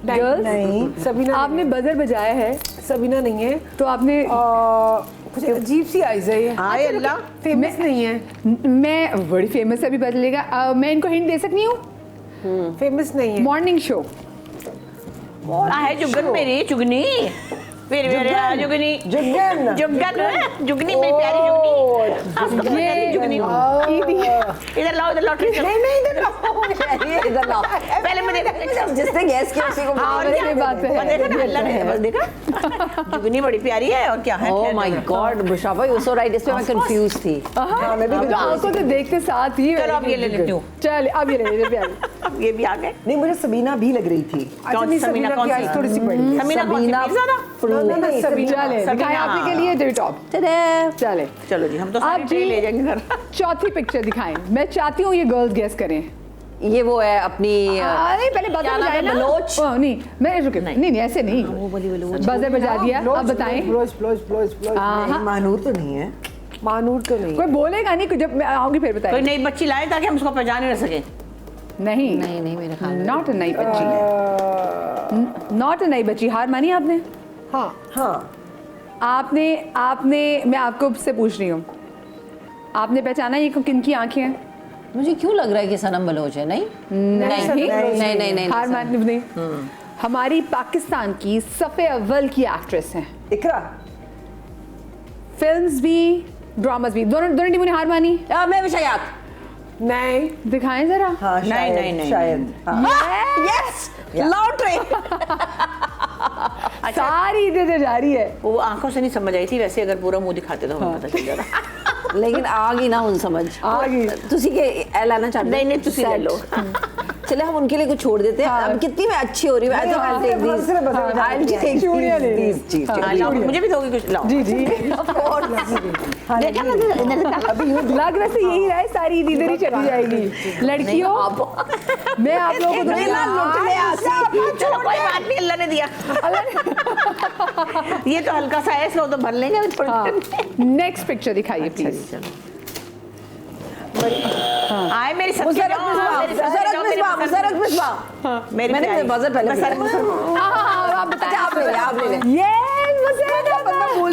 गर्ल्स नहीं सबीना आपने बजर बजाया है सबीना नहीं है। तो आपने कुछ अजीब सी आइज है ये। हाय अल्लाह। फेमस नहीं है। मैं बड़ी फेमस है अभी पता चलेगा मैं इनको हिंट दे सकती हूँ फेमस नहीं है। मॉर्निंग शो है जुगन मेरी चुगनी फिर मेरे जुगनी जुगन जुगनी मेरी प्यारी जुगनी। ये जुगनी ईदी इधर लाओ, इधर लॉटरी नहीं नहीं इधर इधर लाओ। पहले मैं देखा जिसने गैस किया उसी को और ये क्या बात है। और देखा ना अल्लाह ने बस देखा जुगनी बड़ी प्यारी है और क्या है। Oh my god Bushafa you so right, इस पे मैं कंफ्यूज थी। हाँ मैं भी आंखों से देखते साथ ही चलो अब ये ले लेती हूँ। चल अब ये ले प्यारी अब ये भी आ गए। नहीं मुझे सबीना भी लग रही थी। कौन सी सबीना, कौन सी? थोड़ी सी बड़ी है। सबीना कौन सी? सबीना पीज़ा नहीं, सबीना। चले दिखाएं आपने के लिए टॉप चले चलो जी हम तो आप सारी जी ले जाएंगे घर। चौथी पिक्चर दिखाएं मैं चाहती हूँ ये गर्ल्स गेस करें ये वो है अपनी नहीं पहले बजर क्या नाम बजाए है, ना बलोच? ओह, नहीं मैं रुके नहीं ऐसे नहीं बजर बजा दिया अब बताएं ब्लोज हाँ मानूर तो नहीं है। मानूर तो नहीं कोई बोलेगा नहीं जब मैं आऊंगी फिर कोई बताएं नई बच्ची लाए ताकि हम उसको पहचान ही न सके। नहीं नहीं मेरे ख्याल में नॉट अ नई बच्ची नॉट अ नई बच्ची हार मानी आपने हाँ हाँ आपने मैं आपको से पूछ रही हूँ आपने पहचाना ये किनकी आंखें हैं मुझे क्यों लग रहा है कि सनम बलोच है। नहीं नहीं हार मान नहीं हमारी पाकिस्तान की सफ़े अव्वल की एक्ट्रेस हैं इकरा फिल्म्स भी ड्रामास भी दोनों टीमों ने हार मानी मैं विषयात नहीं दिखाएं जरा हाँ शायद नहीं। शायद हाँ। Yes lottery. सारी इधर जा रही है वो आंखों से नहीं समझ आई थी, वैसे अगर पूरा मुंह दिखाते तो हमें पता चल जाता। लेकिन आ गई ना उन समझ आ गई। तुसी के एलाना चाहते नहीं तुसी ले लो। चले हम उनके लिए कुछ छोड़ देते हैं। अब कितनी मैं अच्छी हो रही हूँ। नहीं, हाँ, सिर्फ बस बजा दीजिए। चूड़ियाँ ले ली। हाँ, लाओ, मुझे भी दोगे कुछ लाओ। जी जी देखा ना अभी यूँ लग वैसे यही रहा है सारी ईद इधर ही चली जाएगी लड़कियों मैं आप लोगों को चलो कोई बात नहीं, अल्लाह ने दिया। ये तो हल्का सा है, इसको तो भर लेंगे अभी थोड़ी। नेक्स्ट पिक्चर दिखाइए प्लीज आए मेरी सबकी जान, मेरी सबकी जान, मेरी पसंद। मेरी मैंने प्यारी। बजर पहले बस दिया। सर- आप बताएं आप ले ले, आप ले ले। ये बोल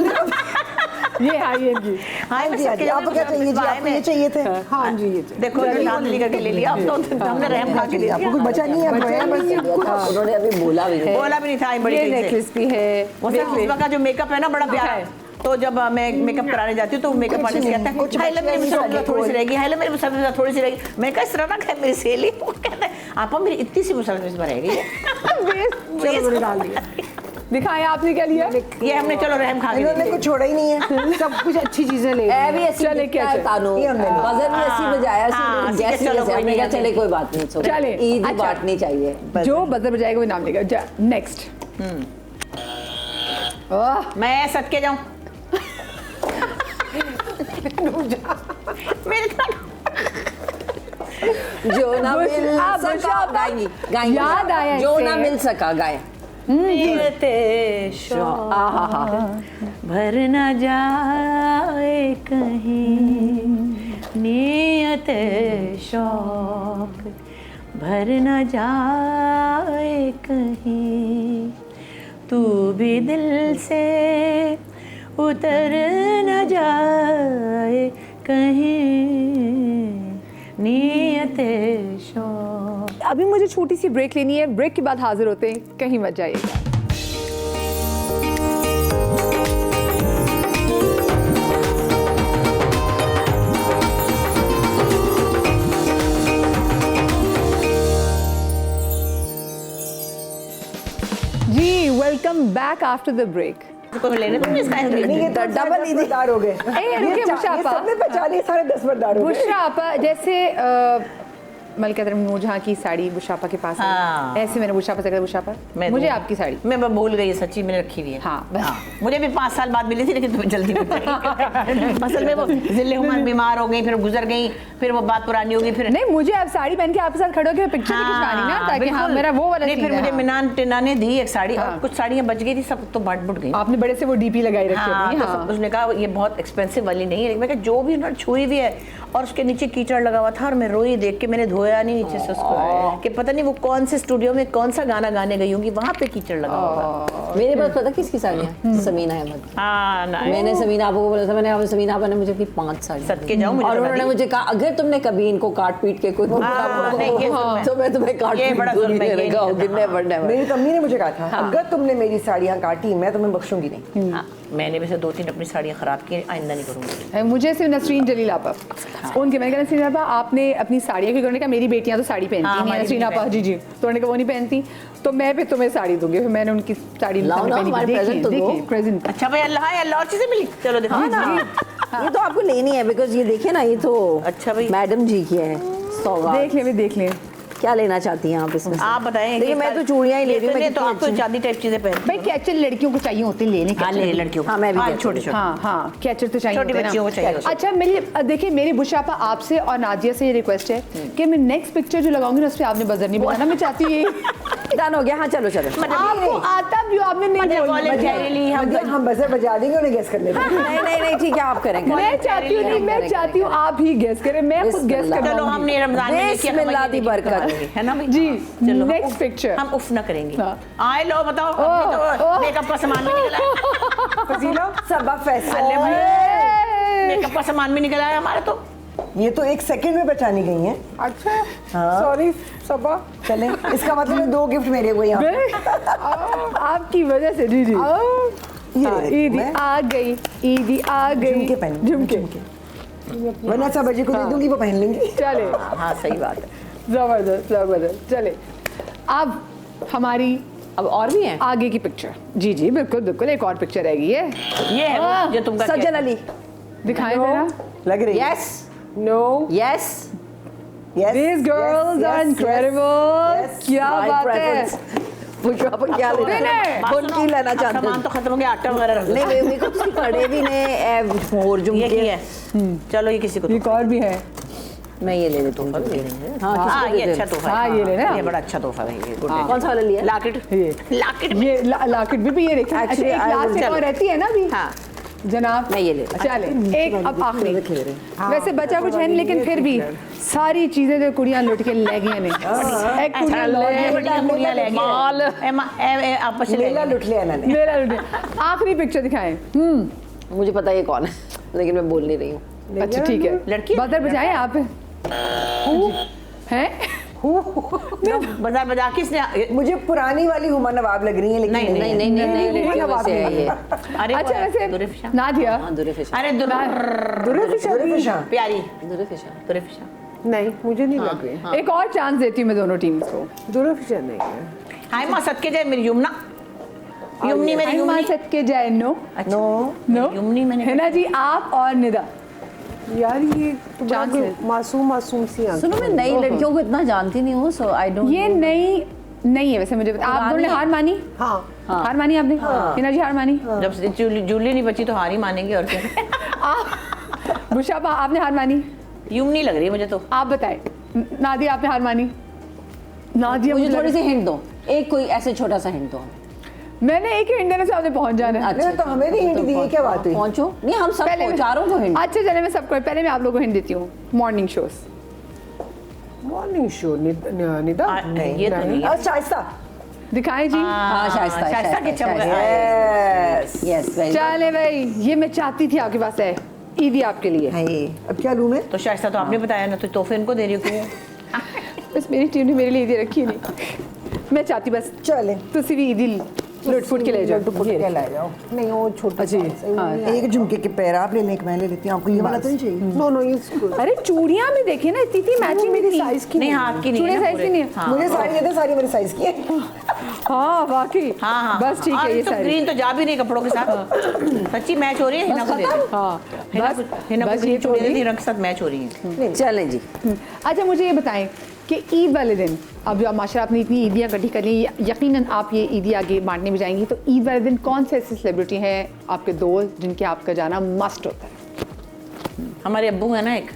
ये हाँ ये इनकी हाँ, मैं सबकी जान, आपको क्या चाहिए जी? आए आपको ये मैं- चाहिए थे? हाँ जी ये देखो चांदनी करके ले लिया, अब तो हमने रहम खा के ले आपको लिया। कुछ बचा नहीं है? उन्होंने अभी बोला भी नहीं। बोला भी नहीं था, आई बड़ी ये तेज से। नेकलेस भी है वो सर उसका का जो मेकअप है ना बड़ा प्यारा है। तो जब मैं मेकअप कराने जाती हूँ तो मेकअप आर्टिस्ट कहता है हाय ले मेरी मुसल्सल थोड़ी सी रहेगी, हाय ले मेरी मुसल्सल थोड़ी सी रहेगी। मैं कहा इस तरह ना कहे मेरी सहेली, वो कहता है आपा मेरी इतनी सी मुसल्सल इसमें रहेगी। चलो डाल दिया। दिखाएं आपने क्या लिया ये हमने चलो रहम खा के ले इन्होंने लिया। कुछ छोड़ा ही नहीं है। सब कुछ अच्छी चीजें ले ए भी ऐसी चले, क्या दिखता है चले? तानो ये हमने लिया। बजर भी ऐसी बजाया हाँ, ऐसी ठीक है, जैसी चलो, जैसे कोई हमने कहा नहीं, चले कोई बात नहीं छोड़ो। चले, ईद अच्छा। बांटनी चाहिए। जो बजर बजाएगा वो नाम लेगा नेक्स्ट मैं सदके जाऊं मेरे साथ जो ना बुश- मिल आप सका बुशाबा- गाएंगी गाएंगी याद आया जो इससे। ना मिल सका गाए नियते शौक भर न जाए कहीं, नियते शौक भर न जाए कहीं, तू भी दिल से उतर न जाए कहीं, नीयते शौक। अभी मुझे छोटी सी ब्रेक लेनी है, ब्रेक के बाद हाजिर होते हैं, कहीं मत जाइएगा। जी welcome back after the break. कोई लेने तो नहीं इसका नहीं, ये तो डबल ईदीदार हो गए। रुकिए बुशरा आपा। सबने 50 साढ़े 10 बरदार हो गए। बुशरा आपा जैसे मलिका नूरजहां की साड़ी बुशापा के पास हाँ। है, ऐसे मैंने बुशापा से कहा बुशापा मुझे आपकी साड़ी। मैं भूल गई, सच्ची मैंने रखी हुई है। हाँ, बस। मुझे भी 5 साल बाद मिली थी, लेकिन तुम्हें जल्दी मिल गई। असल में वो जिले हुमान बीमार हो गई, फिर गुजर गई, फिर वो बात पुरानी होगी, फिर नहीं मुझे आप साड़ी पहन के आपके साथ खड़े होकर पिक्चर भी खिंचवानी ना, ताकि हाँ मेरा वो वाला नहीं, scene फिर है, मुझे हाँ। मिनान टिना ने दी एक साड़ी, हाँ। और कुछ साड़ियाँ बच गई थी, सब तो बांट बुट गई। आपने बड़े से वो डीपी लगाई रखी हाँ, अपनी, तो हाँ। उसने कहा ये बहुत एक्सपेंसिव वाली नहीं है। मैं कहा जो भी उन्होंने छुई हुई है, और उसके नीचे कीचड़ लगा हुआ था, और मैं रोई देख के, मैंने धोया नहीं नीचे से उसको, कि पता नहीं वो कौन से स्टूडियो में कौन सा गाना गाने गई होंगी, वहाँ पे कीचड़ लगा हुआ था। मेरे पास पता किसकी साड़ियाँ, समीना अहमद। हाँ ना, मैंने समीना आपको बोला था, मैंने समीना आपा ने मुझे अपनी 5 साड़ी सदके जाओ, मुझे और बता उन्होंने दी। मुझे कहा अगर तुमने कभी इनको काट पीट के कोई हाँ, नहीं, ये जुल्म है। तो मैं तुम्हें काट ये पीट बड़ा दूंगी, जुल्म है, ये मैंने नहीं कहा, करना। never, never। मेरी अम्मी ने मुझे कहा था अगर तुमने मेरी साड़ियाँ काटी मैं तुम्हें बख्शूंगी नहीं। हाँ, मैंने वैसे 2-3 अपनी साड़ियाँ खराब की, आइंदा नहीं करूँगी। मुझे सिर्फ नसरीन जलील आपा उनके, मैंने कहा नसरीन आपा आपने अपनी साड़ियाँ क्यों करने का, मेरी बेटियाँ तो साड़ी पहनती हाँ, नहीं, हमारी नसरीन भी आपा जी जी, तो उन्होंने कहा वो नहीं पहनती, तो मैं भी तुम्हें साड़ी दूंगी। फिर मैंने उनकी साड़ी लाओ ना, हमारे present तो दो। प्रेजेंट। अच्छा भाई, अल्लाह अल्लाह, और चीज़ें मिली, चलो देखो। हाँ ना, ये तो आपको लेनी है, बिकॉज ये देखिए ना, ये तो अच्छा भाई। मैडम जी की है सौगात। देख ले, देख ले क्या लेना चाहती हैं आप इसमें से? आप बताएं। देखिए मैं तो चूड़ियाँ ही ले रही हूँ, मैं तो आप तो कितनी चांदी टाइप चीज़ें पहन। भाई कैचर लड़कियों को चाहिए होते हैं लेने, हाँ, ले लड़कियों को। हाँ, मैं भी छोटे कहती छोटे। हाँ हाँ कैचर तो चाहिए छोटी होते हैं ना। बच्चियों को चाहिए होते हैं। अच्छा मेरी देखिए मेरी बुशापा आपसे और नादिया से ये रिक्वेस्ट है कि मैं नेक्स्ट पिक्चर जो लगाऊंगी ना उस पर आपने बजर नहीं बजाना, मैं चाहती हूँ ये डन हो गया। हाँ चलो चलो। आपको आता भी हो, आपने नहीं बोला। हम बजर बजा देंगे उन्हें गेस करने देंगे। नहीं ठीक है, आप करेंगे। मैं चाहती हूँ नहीं, मैं चाहती हूँ आप ही गेस करें, मैं खुद गेस कर चलो हमने रमजान में किया, बिस्मिल्लाह दी बरकत। है ना भाई? जी चलो नेक्स्ट पिक्चर हम उफ ना करेंगे। हाँ। आए लो बताओ, अभी तो मेकअप का सामान भी निकला है। फजीला सबा फैसल अल्ले भाई, मेकअप का सामान भी निकला है हमारा तो। ये तो 1 सेकंड में पहचानी गई हैं। अच्छा सॉरी सबा। चले इसका मतलब है 2 गिफ्ट मेरे को यहाँ। आपकी वजह से जी जी ये हाँ, देखो, ईदी मैं आ गई, ईदी आ गई, झुमके पहन झुमके वरना सब बजे को दे दूंगी वो पहन लेंगी। चले हाँ सही बात है। जबरदस्त जबरदस्त। चले अब हमारी अब और भी हैं? आगे की पिक्चर। जी जी बिल्कुल बिल्कुल, एक और पिक्चर रहेगी ये ये है वो जो तुमका सज्जन अली। दिखाएं जरा। लग रही है। Yes no yes. Yes, These girls yes, are yes, incredible। yes, क्या बात है। पूछो आप क्या लेना है? बुनकी लेना चाहते सामान हैं? तो खत्म हो गया, आटा वगैरह रख दो। नहीं मेरे को उसकी कड़े भी ने और ये झुमके। की है। चलो ये किसी को एक और भी है। मैं ये ले लेती हूँ। हाँ हाँ, किसी ये को अच्छा दे दे। तोहफा हाँ, है। ये लेना। ये बड़ा अच्छा तोहफा है ये। गुड कौन सा वाला लिया? लाकेट। ये लाकेट ये लाकेट भी ये देखिए। अच्छा Actually, एक I लास्ट will- एक और रहती है ना अभी। हाँ जनाब मैं ये ले चले एक अब आखिरी। वैसे बचा कुछ है नहीं, लेकिन फिर भी सारी चीजें जो कुड़ियां लुट के ले गई ने। एक कुड़ियां कुड़ियां ले माल आपस में मेला लुट लिया इन्होंने। मेरा लुटे। आखिरी पिक्चर दिखाएं। मुझे पता है ये कौन है, लेकिन मैं बोल नहीं रही हूँ। अच्छा ठीक है, लड़की? बदर बजाएं आप हैं। बाजार बाजार किसने? मुझे पुरानी वाली हुमा नवाब लग रही है लेकिन नहीं, नहीं लड़कियों में से है ये। अरे अच्छा वैसे दुरफिशा। नादिया हाँ दुरे फिशा। अरे दुर्फिशा। प्यारी दुरे फिशा। दुरफिशा। नहीं मुझे नहीं लग रही। एक और चांस देती हूँ मैं दोनों टीम्स को। दुर्फिशा नहीं है। हाय माँ सदके जाए मेरी युमना। युमनी मेरी अम्मा युमनी। सद के जाए नो नो नो युमनी मैंने है ना जी, आप और निदा। यार ये तो चांस है। मासूम सी आंखें। सुनो मैं नई लड़कियों को इतना जानती नहीं हूँ, सो आई डोंट। ये नई नहीं है वैसे, मुझे आप पुरानी दोनों ने है। हार मानी। हाँ हार मानी आपने? हिना जी हार मानी। जब से जूली नहीं बची तो हार ही मानेंगे और क्या। बुशापा आपने हार मानी। युमनी लग रही है मुझे तो। आप बताएं नादिया आपने हार मानी। नादिया मुझे मुझे थोड़ी लगा- सी हिंट दो, एक कोई ऐसे छोटा सा हिंट दो। मैंने एक ही हिंट देने से आपने पहुंच जाना है। अच्छा, तो हमें भी हिंट दी है, क्या बात हुई? पहुंचो नहीं, हम सब पहले चारों को हिंट। अच्छा चले मैं सबको पहले मैं आप लोगों को हिंट देती हूँ। Morning shows. Morning show Nida ये तो नहीं है। और शाइस्ता। दिखाएं जी। हाँ शाइस्ता शाइस्ता के चमक यस यस वेरी चले भाई, ये मैं चाहती थी आपके पास है। ईदी आपके लिए। हाँ ये अब क्या लूँ मैं? तो शाइस्ता तो आपने बताया ना, तो तोहफे इनको दे रही हो क्यों? बस मेरी टीम ने मेरे लिए ईदी रखी नहीं। मैं चाहती बस चले तुसी भी ईदी लुट फुट के ले जाओ। लड्डू फुट के ले जाओ। नहीं वो छोटा जी, हाँ। एक झुमके के पैर आप ले लें, एक मैं ले लेती हूँ। आपको ये वाला तो नहीं चाहिए? नो नो ये अरे चूड़ियां भी देखिए ना, इतनी मैचिंग मेरी थी। साइज की नहीं हाथ की नहीं चूड़े है ना साइज की पूरे। नहीं है। हाँ। मुझे सारी ये सारी मेरे साइज की है। हाँ वाकई। हाँ हाँ बस ठीक है, ये तो सारी। ग्रीन तो जा भी नहीं कपड़ों के साथ। सच्ची मैच हो रही है, हिना को दे दे। हाँ हिना को बस ग्रीन ये चूड़ी चूड़ी। दे रंग के साथ मैच हो रही है। चलें जी। अच्छा मुझे ये बताएं कि ईद वाले दिन, अब जो माशाल्लाह आपने इतनी ईदियाँ इकट्ठी कर ली, यकीनन आप ये ईदी आगे बांटने भी जाएंगी, तो ईद वाले दिन कौन से ऐसे सेलिब्रिटी हैं आपके दोस्त जिनके आपका जाना मस्ट होता है? हमारे अब्बू है ना एक,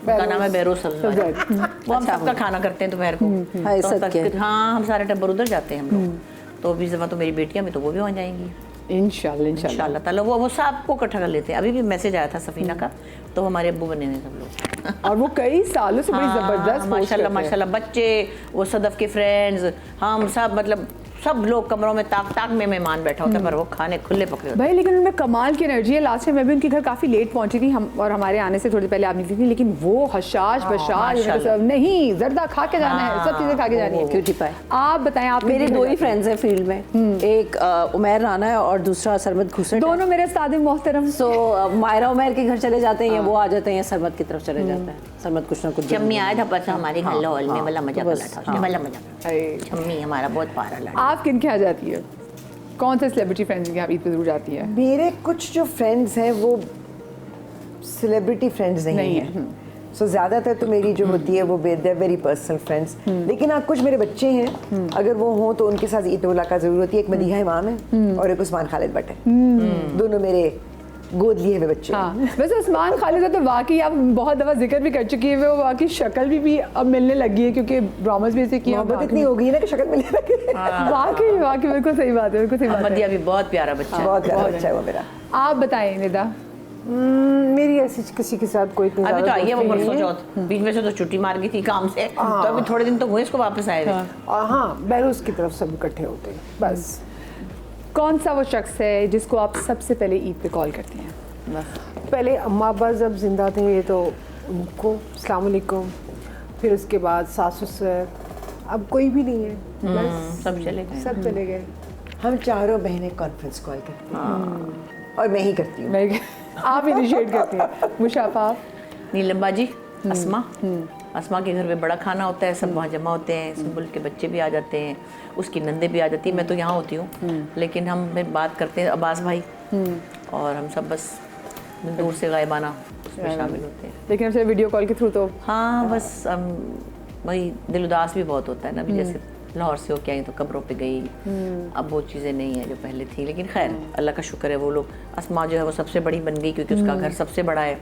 उनका नाम है बेरोज सब्ज़वारी। वो हम सबका खाना करते हैं दोपहर को। हाय, तो सच के। हाँ हम सारे टब्बर उधर जाते हैं हम लोग। तो अभी जब तो मेरी बेटियां भी, तो वो भी वहाँ जाएंगी इंशाल्लाह। इंशाल्लाह ताला। वो सबको इकट्ठा कर लेते हैं। अभी भी मैसेज आया था सफीना का, तो हमारे अब्बू बने हुए सब लोग। और वो कई सालों से बड़ी जबरदस्त पोस्ट माशाल्लाह करते हैं। माशाल्लाह। बच्चे, वो सदफ के फ्रेंड्स, हम सब, मतलब सब लोग कमरों में ताक ताक में मेहमान बैठा होता है, पर वो खाने खुले पकड़े होते भाई लेकिन उनमें कमाल की एनर्जी है। लास्ट टाइम मैं भी उनके घर काफ़ी लेट पहुंची थी, हम और हमारे आने से थोड़ी पहले आप निकली थी, लेकिन वो हशाश बशाश माशाल्लाह। सब नहीं, जर्दा खा के जाना है, सब चीज़ें खा के जानी है। Cutie pie. आप बताएं, आप मेरे दो ही फ्रेंड्स हैं फील्ड में, एक उमैर राना है और दूसरा सरमद खुसर। दोनों मेरे उस्ताद मोहतरम। सो मायरा उमैर के घर चले जाते हैं या वो आ जाते हैं या सरमद की तरफ चले जाते हैं। सरमद कुछ ना कुछ चम्मी आया था परसों हमारे घर लाहौल में, बड़ा मजा बस, करा था उसने, बड़ा मजा करा। अरे, चम्मी हमारा बहुत प्यारा लड़ा। आप किन के यहाँ जाती है? कौन से सेलिब्रिटी फ्रेंड्स के आप ईद पे जरूर जाती है? मेरे कुछ जो फ्रेंड्स हैं वो सेलिब्रिटी फ्रेंड्स नहीं नहीं हैं। सो ज़्यादातर तो मेरी जो होती है वो दे वेरी पर्सनल फ्रेंड्स। लेकिन हाँ कुछ मेरे बच्चे हैं, अगर वो हों तो उनके साथ ईद मुलाकात ज़रूर होती है। एक मदीहा इमाम है और एक उस्मान खालिद भट्ट है। दोनों मेरे गोद लिए हुए बच्चे हैं। हाँ वैसे उस्मान खालिद का तो वाकई आप बहुत दफ़ा जिक्र भी कर चुकी है, वो वाकई शक्ल भी अब मिलने लगी है, क्योंकि ड्रामास भी ऐसे किया। मोहब्बत इतनी हो गई है ना कि शक्ल मिलने लगी है। वाकई वाकई बिल्कुल सही बात है, बिल्कुल सही बात है। अहमदिया भी बहुत प्यारा बच्चा है। बहुत प्यारा बच्चा है वो मेरा। आप बताएं निदा। मेरी ऐसी किसी के साथ कोई इतनी अभी तो ज़्यादा आई है वो दोस्ती परसों नहीं है। चौथ, बीच में से तो छुट्टी मार गई थी काम से, तो अभी थोड़े दिन तो हुए इसको वापस आए हुए। और हाँ बैरूस की तरफ सब इकट्ठे होते हैं बस। कौन सा वो शख्स है जिसको आप सबसे पहले ईद पे कॉल करती हैं? पहले अम्मा अब्बा जब जिंदा थे तो उनको अस्सलाम वालेकुम, फिर उसके बाद सास ससुर, अब कोई भी नहीं है, बस सब चले गए। सब चले गए। हम चारों बहनें कॉन्फ्रेंस कॉल करती हैं और मैं ही करती हूँ। मैं आप इनिशिएट करती हैं। मुशाफा आप? नीलम बाजी, अस्मा, अस्मा के घर में बड़ा खाना होता है, सब वहाँ जमा होते हैं, सुंबुल के बच्चे भी आ जाते हैं, उसकी नंदे भी आ जाती है। मैं तो यहाँ होती हूँ, लेकिन हम बात करते हैं अब्बास भाई, और हम सब बस दूर से गायबाना उसमें शामिल होते हैं। लेकिन हमसे वीडियो कॉल के थ्रू तो हाँ बस वही दिल उदास भी बहुत होता है ना। अभी जैसे लाहौर से होके आई तो कब्रों पे गई, अब वो चीज़ें नहीं है जो पहले थी, लेकिन खैर अल्लाह का शुक्र है वो लोग। अस्मा जो है वो सबसे बड़ी बन गई क्योंकि उसका घर सबसे बड़ा है,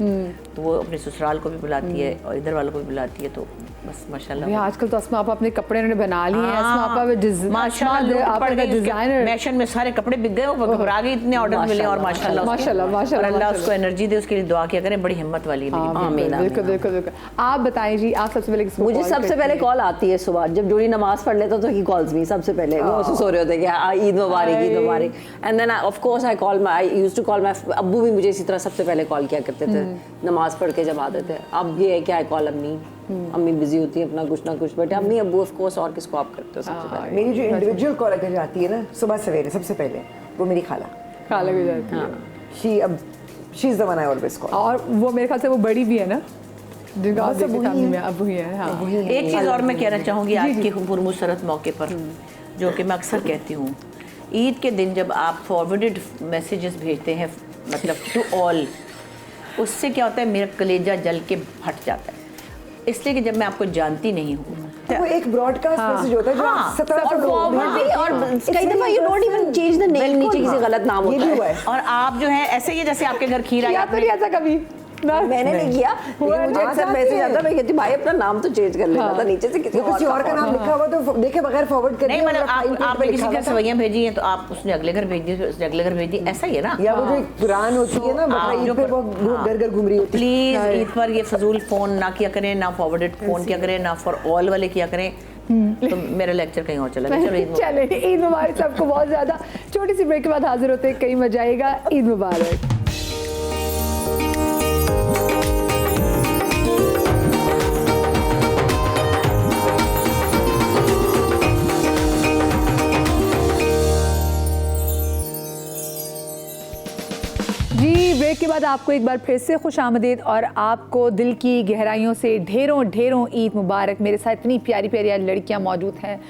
तो वो अपने ससुराल को भी बुलाती है और इधर वालों को भी बुलाती है, तो बस माशाल्लाह। भैया आजकल तो अस्मा आपा अपने कपड़े उन्होंने बना लिए हैं। अस्मा आपा माशाल्लाह आपका डिजाइनर मैशन में सारे कपड़े बिक गए, वो घबरा गए, इतने ऑर्डर मिले, और माशाल्लाह माशाल्लाह, और माशाल्लाह, अल्लाह माशाल्लाह। उसको एनर्जी दे, उसके लिए दुआ किया करें। बड़ी हिम्मत वाली है मेरी हाँ, बेटी। बिल्कुल बिल्कुल बिल्कुल। आप बताएं जी, आप सबसे पहले किसको मुझे call सबसे करती पहले हैं? कॉल आती है सुबह, जब जोड़ी नमाज पढ़ लेता तो ही कॉल्स मी सबसे पहले। वो सो रहे होते कि ईद मुबारक, ईद मुबारक। And then of course I call my, I used to call my अब्बू भी मुझे इसी तरह सबसे पहले कॉल किया करते थे नमाज पढ़ के जब आते थे। अब ये है कि आई कॉल अम्मी, अम्मी बिजी होती है अपना कुछ ना कुछ, बट अम्मी अब्बू ऑफ कोर्स, और किसको आप करते हो सबसे पहले? मेरी जो इंडिविजुअल कॉल अगर जाती है ना सुबह सवेरे सबसे पहले, वो मेरी खाला। खाला भी जाती है। She is the one I always call. और वो मेरे ख्याल से वो बड़ी भी है ना, जिनका आप वो सब देखते वही फैमिली है। में अब वही है। हाँ एक चीज़ और मैं कहना चाहूँगी आज के पुरमुसरत मौके पर, जो कि मैं अक्सर कहती हूँ, ईद के दिन जब आप फॉरवर्डेड मैसेजेस भेजते हैं, मतलब टू ऑल, उससे क्या होता है, मेरा कलेजा जल के फट जाता है, इसलिए कि जब मैं आपको जानती नहीं हूँ। वो एक ब्रॉडकास्ट मैसेज होता है जो हाँ, 17 और फॉरवर्ड भी, और कई दफा you don't even change the name, नीचे किसी गलत नाम ये होता भी है। हुआ है। और आप जो है ऐसे ही है जैसे आपके घर खीर आई, या तो नहीं ऐसा कभी मैंने नहीं किया, लेकिन मुझे अक्सर मैसेज आता है, मैं कहती हूँ भाई अपना नाम तो चेंज कर लेना था, नीचे से किसी किसी और का नाम लिखा हुआ तो देखे बगैर फॉरवर्ड कर नहीं दिया, मतलब मतलब फाइल पे आपने लिखा किसी हुआ के था। सवैयाँ भेजी हैं तो आप उसने अगले घर भेज दी, फिर उसने अगले घर भेज दी, ऐसा ही है ना। या वो जो एक कुरान होती है ना, बकरा ईद पे वो घर घर घूम रही होती है। प्लीज ईद पर ये फजूल फोन ना किया करें, ना फॉरवर्डेड फोन किया करें, ना फॉर ऑल वाले किया करें। तो मेरा लेक्चर कहीं और चला गया। चलो ईद मुबारक। चले, ईद मुबारक सबको बहुत ज्यादा। छोटी सी ब्रेक के बाद हाजिर होते हैं, कहीं मजा आएगा। ईद मुबारक। जी ब्रेक के बाद आपको एक बार फिर से खुश आमदीद और आपको दिल की गहराइयों से ढेरों ढेरों ईद मुबारक। मेरे साथ इतनी प्यारी प्यारी आज लड़कियां मौजूद हैं,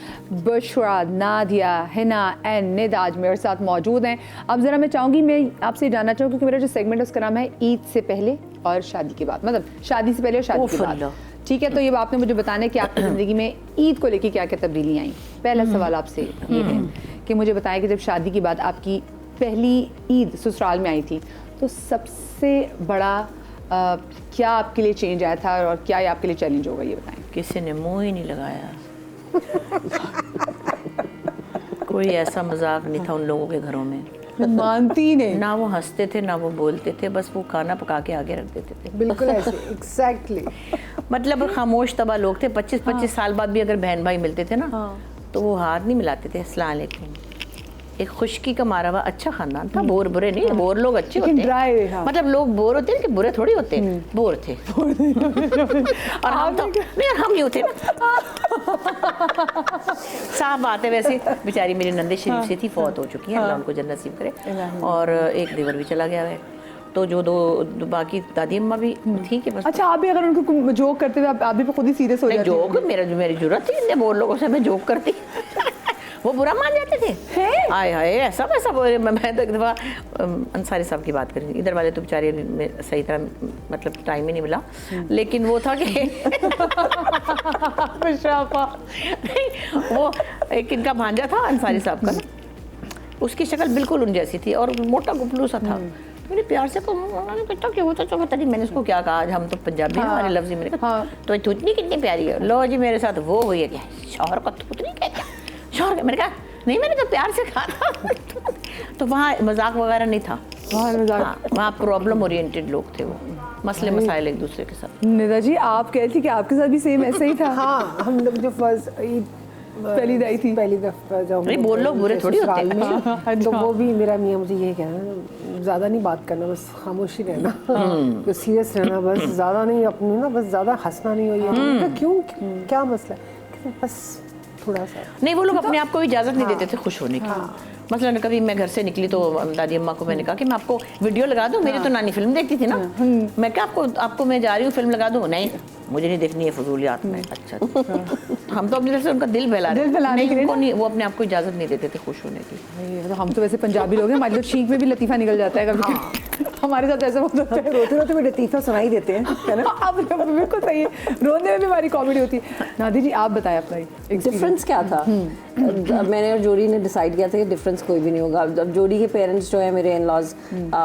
बुशरा, नादिया, हिना एंड निद आज मेरे साथ मौजूद हैं। अब ज़रा मैं चाहूँगी मैं आपसे जानना चाहूँ क्योंकि मेरा जो सेगमेंट है उसका नाम है ईद से पहले और शादी के बाद, मतलब शादी से पहले और शादी के बाद। ठीक है, तो ये आपने मुझे बताना है कि आपकी ज़िंदगी में ईद को लेकर क्या क्या तब्दीली आई। पहला सवाल आपसे ये है कि मुझे बताएं कि जब शादी के बाद आपकी पहली ईद ससुराल में आई थी तो सबसे बड़ा क्या आपके लिए चेंज आया था और क्या ये आपके लिए चैलेंज होगा, ये बताएं। किसी ने मुंह ही नहीं लगाया। कोई ऐसा मजाक नहीं था उन लोगों के घरों में। मानती ही नहीं। ना वो हंसते थे ना वो बोलते थे, बस वो खाना पका के आगे रख देते थे। बिल्कुल ऐसे एग्जैक्टली। मतलब खामोश तबा लोग थे। 25-25 साल बाद भी अगर बहन भाई मिलते थे ना तो वो हाथ नहीं मिलाते थे। अस्सलाम वालेकुम। एक खुशकी का मारा हुआ अच्छा खानदान था। बोर बुरे नहीं, बोर लोग अच्छे होते हैं। मतलब लोग बोर होते हैं कि बुरे थोड़ी होते हैं, बोर थे। और हम तो नहीं, हम नहीं होते ना। साफ बात है। वैसे बेचारी मेरी नंदे शरीफ से थी, फौत हो चुकी है, अल्लाह उनको जन्नत नसीब करे। और एक देवर भी चला गया है। तो जो दो बाकी दादी अम्मा भी थी कि बस। अच्छा, आप भी अगर उनको जोक करते हुए आप भी खुद ही सीरियस हो जाते? जोक मेरी जरूरत थी इतने बोर लोगों से मैं जोक करती। वो बुरा मान जाते थे। आए हाय ऐसा वैसा बोले। मैं तो एक दफ़ा अंसारी साहब की बात करी, इधर वाले तो बेचारे सही तरह मतलब टाइम ही नहीं मिला, लेकिन वो था कि वो एक इनका भांजा था अंसारी साहब का, उसकी शक्ल बिल्कुल उन जैसी थी और मोटा गुपलू सा था। मैंने प्यार से बेटा क्या होता तो पता नहीं। मैंने उसको क्या कहा, आज हम तो पंजाबी हैं, हमारे लफ्ज़ ही मैंने कहा तो तुतनी कितनी प्यारी है। लो जी मेरे साथ वो हुई है क्या शौहर को तुतनी कहते शौहर। मैंने कहा नहीं, मैंने तो प्यार से कहा था। तो वहाँ मजाक वगैरह नहीं था, वहाँ प्रॉब्लम ओरिएंटेड लोग थे, वो मसले मसाइल एक दूसरे के साथ। निदा जी आप कह रही थी कि आपके साथ भी सेम ऐसा ही था? हाँ, हम लोग जो फर्स्ट ईद पहली दाई थी, पहली दफा जब नहीं बोल लोग बुरे थोड़ी होते हैं। तो वो भी मेरा मियाँ मुझे यही कहना, ज़्यादा नहीं बात करना, बस खामोशी रहना, तो सीरियस रहना, बस ज़्यादा नहीं अपनी ना, बस ज़्यादा हंसना नहीं हो। क्यों, क्या मसला है, बस थोड़ा सा। नहीं, वो लोग अपने आप को इजाज़त नहीं देते थे खुश होने की। मसलन कभी मैं घर से निकली तो दादी अम्मा को मैंने कहा कि मैं आपको वीडियो लगा दूं। मेरी तो नानी फिल्म देखती थी ना। मैं क्या आपको मैं जा रही हूँ फिल्म लगा दूं? नहीं, मुझे नहीं देखनी है फजूलियात में। अच्छा हम तो अपनी तरफ से उनका दिल बहलाने के लिए नहीं, वो अपने आप को इजाज़त नहीं देते थे खुश होने की। हम तो वैसे पंजाबी लोग हैं, हमारी तो छींक में भी लतीफ़ा निकल जाता है कभी। हमारे साथ ऐसा होता है, रोते रोते में लतीफ़ा सुनाई देते हैं ना। अब बिल्कुल सही है, रोने में भी हमारी कॉमेडी होती है। नादी जी आप बताएं अपना डिफरेंस क्या था। मैंने और जोड़ी ने डिसाइड किया था कि डिफरेंस कोई भी नहीं होगा। अब जोड़ी के पेरेंट्स जो है मेरे इन लॉज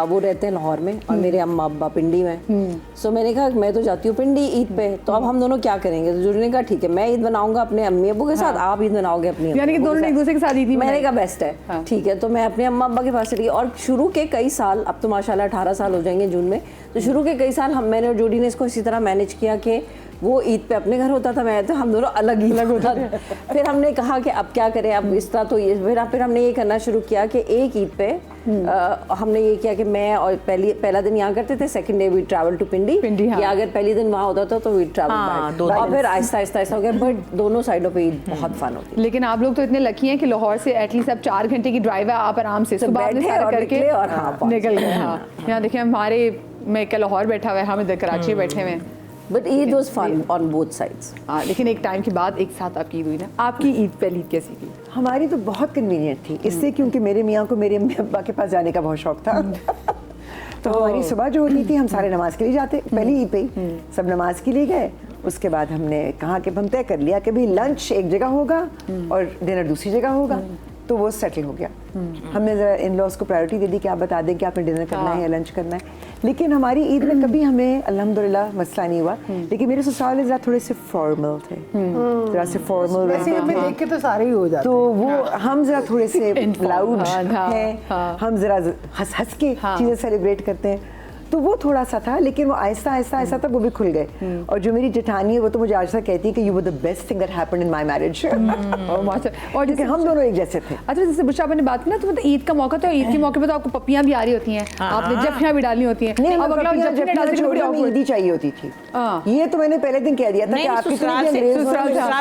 वो रहते हैं लाहौर में और मेरे अम्मा अब्बा पिंडी में। सो मैंने कहा मैं तो जाती हूँ पिंडी ईद पे, तो अब हम दोनों क्या करेंगे। तो जोड़ी ने कहा ठीक है मैं ईद बनाऊंगा अपने अम्मी अब्बू के साथ, आप ईद बनाओगे अपनी। यानी कि दोनों ने एक दूसरे के साथ ईद। मैंने कहा बेस्ट है, ठीक है। तो मैं अपने अम्मा अब्बा के पास चली गई और शुरू के कई साल, अब तो माशाल्लाह 18 साल हो जाएंगे जून में, तो शुरू के कई साल मैंने और जोड़ी ने इसको इसी तरह मैनेज किया कि वो ईद पे अपने घर होता था, मैं तो हम दोनों अलग ही अलग होता था। फिर हमने कहा कि अब क्या करें, अब इस तरह तो ये फिर हमने ये करना शुरू किया कि एक ईद पे हमने ये किया कि मैं और पहला दिन यहाँ करते थे, second day we travel to Pindi. या अगर पहली दिन वहाँ होता था तो वी ट्रैवल बैक, और फिर आहिस्ता आहिस्ता हो गया। बट दोनों साइडों पे ईद बहुत फन होती। लेकिन आप लोग तो इतने लकी हैं कि लाहौर से एटलीस्ट अब 4 घंटे की ड्राइव है, आप आराम से सुबह अपने सारा करके और निकल गए। हाँ, यहाँ देखिए हमारे मैं क्या लाहौर बैठा हुआ है, हम इधर कराची बैठे हुए हैं। But Eid was fun on both sides. हाँ, लेकिन एक टाइम के बाद एक साथ आपकी ईद हुई ना। आपकी ईद पहली ईद कैसी थी? हमारी तो बहुत कन्वीनियंट थी, इससे क्योंकि मेरे मियाँ को मेरे अम्मी अब्बा के पास जाने का बहुत शौक था। तो हमारी सुबह जो होती थी हम सारे नमाज के लिए जाते, पहली ईद पे ही सब नमाज के लिए गए। उसके बाद हमने कहा कि हम तय कर लिया कि भाई लंच एक जगह होगा और डिनर दूसरी जगह होगा, तो वो सेटल हो गया। हमने ज़रा इन लॉज को प्रायोरिटी दे दी कि आप बता दें कि आपने डिनर करना है या लंच करना है। लेकिन हमारी ईद में कभी हमें अल्हम्दुलिल्लाह मसला नहीं हुआ। लेकिन मेरे ससुराल ज़रा थोड़े से फॉर्मल थे, ज़रा से फॉर्मल वैसे हमें देख के तो सारे ही हो जाते तो वो हम ज़रा थोड़े से लाउड हैं, हम ज़रा हंस हंस के चीज़ें सेलिब्रेट करते हैं, तो वो थोड़ा सा था। लेकिन वो आहिस्ता आहिस्ता आहिस्ता तक वो भी खुल गए। और जो मेरी जेठानी है वो तो मुझे आज तक कहती है कि you were the best thing that happened in my marriage. और जैसे हम दोनों एक जैसे थे। अच्छा, जैसे बुशरा आपने बात की ना, तो मतलब ईद का मौका था, ईद के मौके पर तो आपको पप्पियां भी आ रही होती हैं, आपने जफ्फियां भी डालनी होती हैं। अब अगला ईदी चाहिए होती थी, ये तो मैंने पहले दिन कह दिया था कि आपकी ससुराल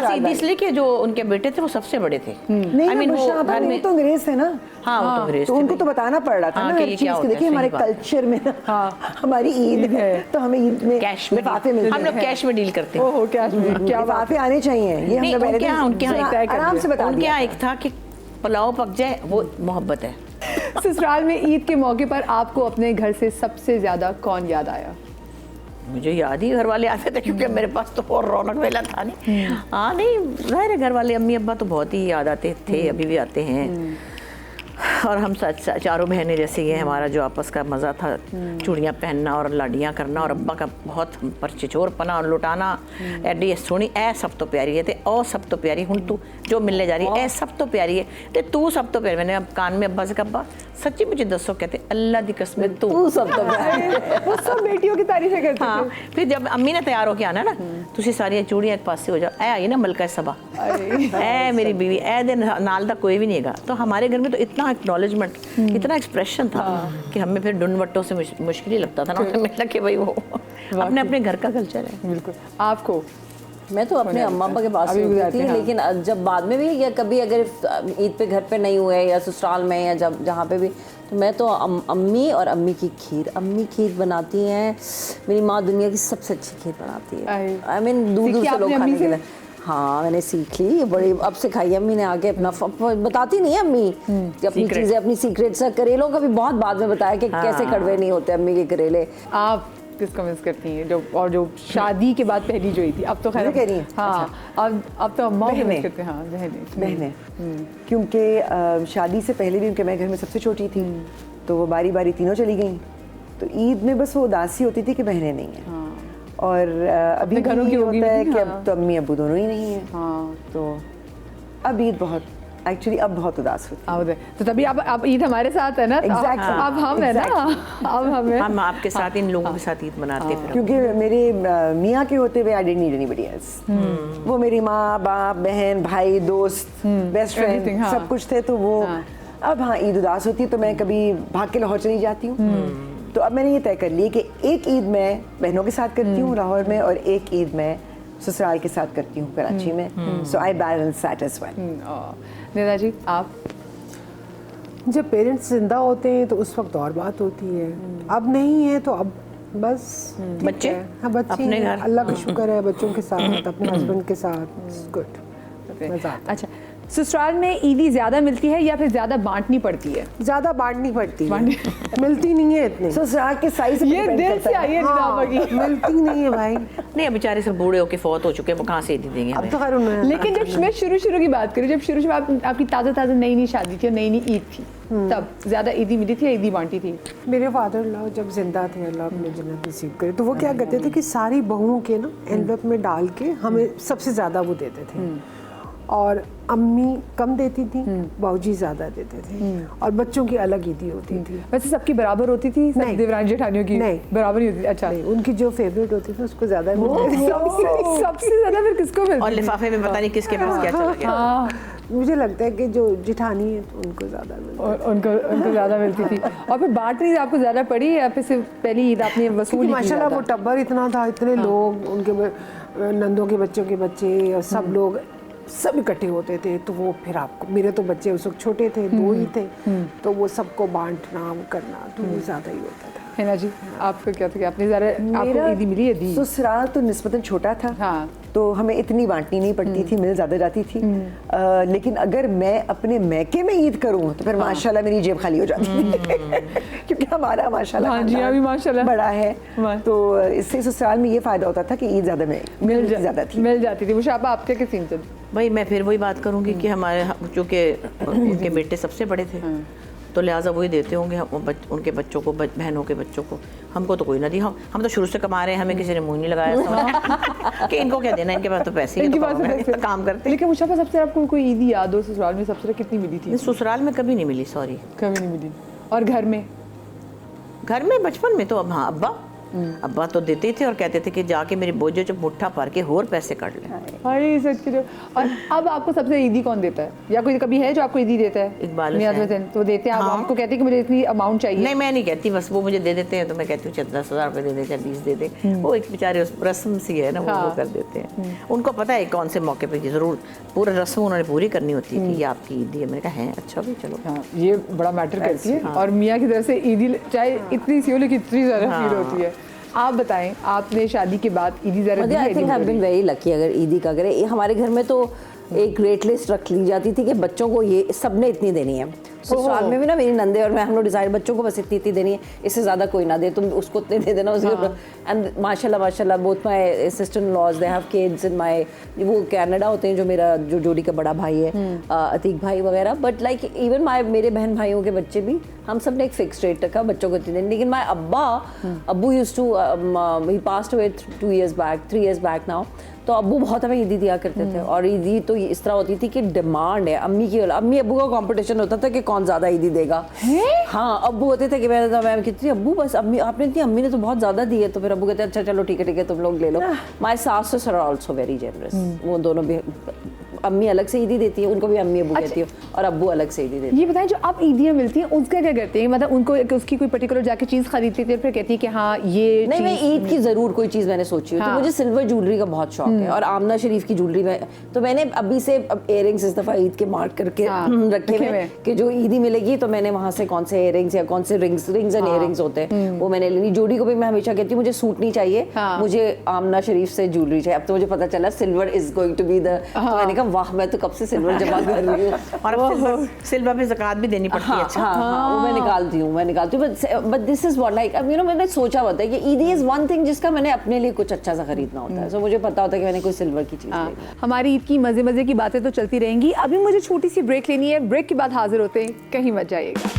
से इसलिए कि जो उनके बेटे थे वो सबसे बड़े थे। नहीं, वो तो अंग्रेज थे ना। हाँ वो तो भेजते तो उनको थे। तो बताना पड़ रहा था हाँ, ना कि हर ये चीज क्या की। होता है, देखिए हमारे सही बात। कल्चर में ना हमारी ईद है तो हमें ईद में कैश में लिफाफे मिलते हम लोग हैं। कैश में डील करते हैं। ओहो क्या क्या बात लिफाफे आने चाहिए, ये नहीं, हमने पहले दिन उनके यहाँ तय कर आराम दिया। से बता उनके दिया यहाँ था। एक था कि पुलाव पक जाए वो मोहब्बत है। ससुराल में ईद के मौके पर आपको अपने घर से सबसे ज्यादा कौन याद आया? मुझे याद ही घर वाले आते थे क्योंकि मेरे पास तो और रौनक वेला था नहीं। हाँ नहीं, जाहिर है घर वाले अम्मी अब्बा तो बहुत ही याद आते थे, अभी भी आते हैं। और हम चारों बहनें जैसे ये हमारा जो आपस का मज़ा था, चूड़ियाँ पहनना और लाडियाँ करना, और अब्बा का बहुत हम पर चिचोरपना और लुटाना। एडी सोनी ए सब तो प्यारी है, ते ओ सब तो प्यारी हूँ तू जो मिलने जा रही है, ए सब तो प्यारी है, ते तू सब तो प्यारी। मैंने अब कान में अब्बा से कहा, अब्बा सच्ची मुझे दसो, कहते अल्लाह दी कसम तू सब तो वो सब बेटियों की तारीफें करते हाँ। थे। फिर जब अम्मी ने तैयार होके आना ना, तुसी सारियां चूड़ियां एक पासे हो जाओ, ए आई ना मलका सबा, ए मेरी बीवी, ए दे नाल दा कोई भी नहीं हैगा। तो हमारे घर में तो इतना एक्नॉलेजमेंट, इतना एक्सप्रेशन था कि हमें फिर डुनवट्टों से मुश्किल ही लगता था ना, हमें लगा कि भाई वो अपने अपने घर का कल्चर है। बिल्कुल। आपको? मैं तो अपने अम्मा अब्बा के पास अभी होती गुजारते थी, हैं, हाँ। लेकिन जब बाद में भी या कभी अगर ईद पे घर पे नहीं हुए या ससुराल में या जब जहाँ पे भी, तो मैं तो अम्मी और अम्मी की खीर, अम्मी खीर बनाती हैं। मेरी माँ दुनिया की सबसे अच्छी खीर बनाती है। आई मीन दूर दूर सीखी से लोग आपने खाने अम्मी के से? लिए। हाँ मैंने सीख ली, बड़ी अब सिखाई अम्मी ने आके अपना बताती नहीं है अम्मी कि अपनी Secret। चीज़ें अपनी सीक्रेट्स। करेलों का भी बहुत बाद में बताया कि कैसे कड़वे नहीं होते अम्मी के करेले। आप किसको मिस करती हैं? जो और जो शादी के बाद पहली जो हुई थी, अब तो खैर मुझे कह रही हैं? हाँ अब तो अम्मा को मिस बहनें। करते हैं। हाँ बहनें। बहनें, क्योंकि शादी से पहले भी उनके मैं घर में सबसे छोटी थी, तो वो बारी बारी तीनों चली गई। तो ईद में बस वो उदासी होती थी कि बहनें नहीं हैं। और अभी घरों भी की ये होगी होता है भी, कि हाँ। अब तो अम्मी अब्बू दोनों ही नहीं है। हाँ तो अब ईद बहुत एक्चुअली अब बहुत उदास होती है। अब तो तभी आप ईद हमारे साथ है ना, तो Exactly. अब हम है ना, अब हम है। हम आपके साथ इन लोगों के साथ ईद मनाते फिर। क्योंकि मेरे मियाँ के होते हुए I didn't need anybody else. वो मेरी माँ बाप बहन भाई दोस्त बेस्ट Everything, फ्रेंड हाँ। सब कुछ थे। तो वो अब हाँ ईद उदास होती है तो मैं कभी भाग के लाहौर चली जाती हूँ। तो अब मैंने ये तय कर लिया कि एक ईद मैं बहनों के साथ करती हूँ लाहौर में, और एक ईद मैं ससुराल के साथ करती हूँ कराची में। So I balance that as well. Nida ji आप? जब पेरेंट्स जिंदा होते हैं तो उस वक्त और बात होती है, अब नहीं है तो अब बस ठीक बच्चे? है। हाँ बच्चे अपने हैं, घर? अल्लाह का शुक्र है, बच्चों के साथ अपने हस्बैंड के साथ गुड मजा आता है। अच्छा, ससुराल में ईदी ज्यादा मिलती है या फिर ज्यादा बांटनी पड़ती है? ज्यादा बांटनी पड़ती है, मिलती नहीं है इतनी। ससुराल के साइज ये दिल से आई है निदा की। मिलती नहीं है भाई। नहीं बेचारे सब बूढ़े होके फौत हो चुके हैं, वो कहाँ से ईद देंगे अब हमें? तो खैर उन्होंने लेकिन जब मैं शुरू की बात करूँ, जब शुरू आपकी ताज़ा नई शादी थी और नई ईद थी, तब ज्यादा ईदी मिली थी या ईदी बांटी थी? मेरे फादर लॉ जब जिंदा थे, अल्लाह अपने जन्नत नसीब करे, तो वो क्या करते थे कि सारी बहुओं के ना एनवेलप में डाल के हमें सबसे ज़्यादा वो देते थे। और अम्मी कम देती थी, बाबूजी ज़्यादा देते थे, और बच्चों की अलग ईदी होती थी। वैसे सबकी बराबर होती थी? सब नहीं। देवरानी जेठानियों की नहीं। बराबर ही होती थी? अच्छा, नहीं, उनकी जो फेवरेट होती थी उसको ज़्यादा मिलती थी। सबसे ज्यादा फिर किसको मिलती? और लिफाफे में पता नहीं किसके पास क्या चला गया। हाँ, मुझे लगता है कि जो जिठानी है तो उनको ज़्यादा मिलती है। और उनको ज्यादा मिलती थी। और फिर बांटनी आपको ज्यादा पड़ी या फिर सिर्फ पहली ईद आपने वसूल क्योंकि की माशाल्लाह वो ज्यादा? टब्बर इतना था, इतने लोग, उनके नंदों के बच्चों के बच्चे और सब लोग सब इकट्ठे होते थे। तो वो फिर आपको, मेरे तो बच्चे उस वक्त छोटे थे, 2 ही थे, तो वो सबको बांटना वो करना तो वो ज़्यादा ही होता था। है ना जी, आपको क्या था कि आपने ज़रा आपको मेरा ईदी मिली है? दी? ससुराल तो निस्बतन छोटा था, हाँ। तो हमें इतनी बांटनी नहीं पड़ती थी, मिल ज़्यादा जाती थी। लेकिन अगर मैं अपने मैके में ईद करूँ तो फिर माशाल्लाह मेरी जेब खाली हो जाती है क्योंकि हमारा माशाल्लाह हाँ जी, खानदान अभी माशाल्लाह बड़ा है। वाह। तो इससे ससुराल में ये फ़ायदा होता था कि ईद ज़्यादा ज़्यादा थी। मिल जाती थी। मुशाबा आपके किस सीन थे? भाई मैं फिर वही बात करूंगी कि हमारे चूँकि उनके बेटे सबसे बड़े थे, तो लिहाजा वही देते होंगे उनके बच्चों को, बहनों के बच्चों को। हमको तो कोई ना दी, हम तो शुरू से कमा रहे हैं, हमें किसी ने मुंह नहीं लगाया कि इनको क्या देना, इनके पास तो पैसे ही इनके तो पास कम है, पैसे। काम करते। लेकिन मुशाबा सबसे आपको कोई ईदी याद हो ससुराल में सबसे कितनी मिली थी? ससुराल में कभी नहीं मिली, सॉरी। कभी नहीं मिली। और घर में? घर में बचपन में तो अब हाँ अब्बा अब्बा तो देते ही थे और कहते थे कि जाके मेरी बोझे जो मुट्ठा भर के और पैसे काट ले। अरे सच्ची जो। और अब आपको सबसे ईदी कौन देता है, या कोई कभी है जो आपको ईदी देता है? इकबाल मियां हुसैन। हुसैन तो देते हैं, आप हाँ। आपको कहते हैं कि मुझे इतनी अमाउंट चाहिए? नहीं, मैं नहीं कहती, बस वो मुझे दे देते हैं तो मैं कहती हूँ 10,000 रुपये दे दे, चाहे 20 दे दे। वो एक बेचारे रस्म सी है ना, वो कर देते हैं। उनको पता है कौन से मौके पे ज़रूर पूरा रस्म उन्होंने पूरी करनी होती है कि ये आपकी ईदी है। मैंने कहा है, अच्छा भी चलो। हाँ, ये बड़ा मैटर करती है। और मियाँ की तरफ से ईदी चाहे इतनी सी हो लेकिन इतनी ज़्यादा फील होती है। आप बताएं, आपने शादी के बाद ईदी ज़रा दी है? I think I have been very lucky. अगर ईदी का करें, हमारे घर में तो एक रेट लिस्ट रख ली जाती थी कि बच्चों को ये सबने इतनी देनी है। ससुराल में भी ना मेरी नंदे और मैं, हम लोग डिसाइड बच्चों को बस इतनी देनी है, इससे ज़्यादा कोई ना दे, तुम उसको इतने दे देना उसके। एंड माशाल्लाह both my sister in laws they have kids in my, वो कनाडा होते हैं जो मेरा जो जोड़ी का बड़ा भाई है, अतीक भाई वगैरह। बट लाइक इवन मेरे बहन भाइयों के बच्चे भी, हम सब ने एक फिक्स रेट रखा बच्चों को इतनी देनी। लेकिन माय अब्बू used to, he passed away 3 years back now. तो अब्बू बहुत हमें ईदी दिया करते थे, और ईदी तो इस तरह होती थी कि डिमांड है अम्मी अब्बू का कंपटीशन होता था कि कौन ज़्यादा ईदी देगा। हाँ, अब्बू होते थे कि मैम कितनी, अब्बू बस अम्मी आपने इतनी, अम्मी ने तो बहुत ज़्यादा दी है। तो फिर अब्बू कहते हैं अच्छा चलो ठीक है तुम लोग ले लो। माय सास आर ऑल्सो वेरी जेनरस, वो दोनों भी, अम्मी अलग से ईदी देती है, उनको भी अम्मी अब्बू कहती है, और अब्बू अलग से ईदी देती है। ये बताएं, जो आप ईदियाँ मिलती हैं उसका क्या करते हैं? मतलब उनको उसकी कोई पर्टिकुलर जाके चीज़ खरीदती थी, फिर कहती है कि हाँ ये नहीं, मैं ईद की ज़रूर कोई चीज़ मैंने सोची हो। तो मुझे सिल्वर ज्वेलरी का बहुत शौक है, और आमना शरीफ की ज्वेलरी में, तो मैंने अभी से इयरिंग्स इस दफ़ा ईद के मार्क करके रखे हुए कि जो ईदी मिलेगी तो मैंने वहाँ से कौन से इयरिंग्स या कौन से रिंग्स एंड इयरिंग्स होते हैं वो मैंने लेनी। जोड़ी को भी मैं हमेशा कहती हूँ मुझे सूट नहीं चाहिए, मुझे आमना शरीफ से ज्वेलरी चाहिए। अब तो मुझे पता चला silver is going to be the, तो मैंने कहा वाह, मैं तो कब से सिल्वर जमा कर रही हूँ। और अब सिल्वर पे ज़कात भी देनी पड़ती है। अच्छा, वो मैं निकालती हूँ। But this is what like, अब मैंने सोचा होता है कि ईदी इज वन थिंग जिसका मैंने अपने लिए कुछ अच्छा सा खरीदना होता है। सो मुझे पता होता है कि मैंने कोई सिल्वर की चीज़ लेनी है। हमारी ईद की मज़े की बातें तो चलती रहेंगी। अभी मुझे छोटी सी ब्रेक लेनी है, ब्रेक के बाद हाजिर होते हैं, कहीं मत जाइएगा।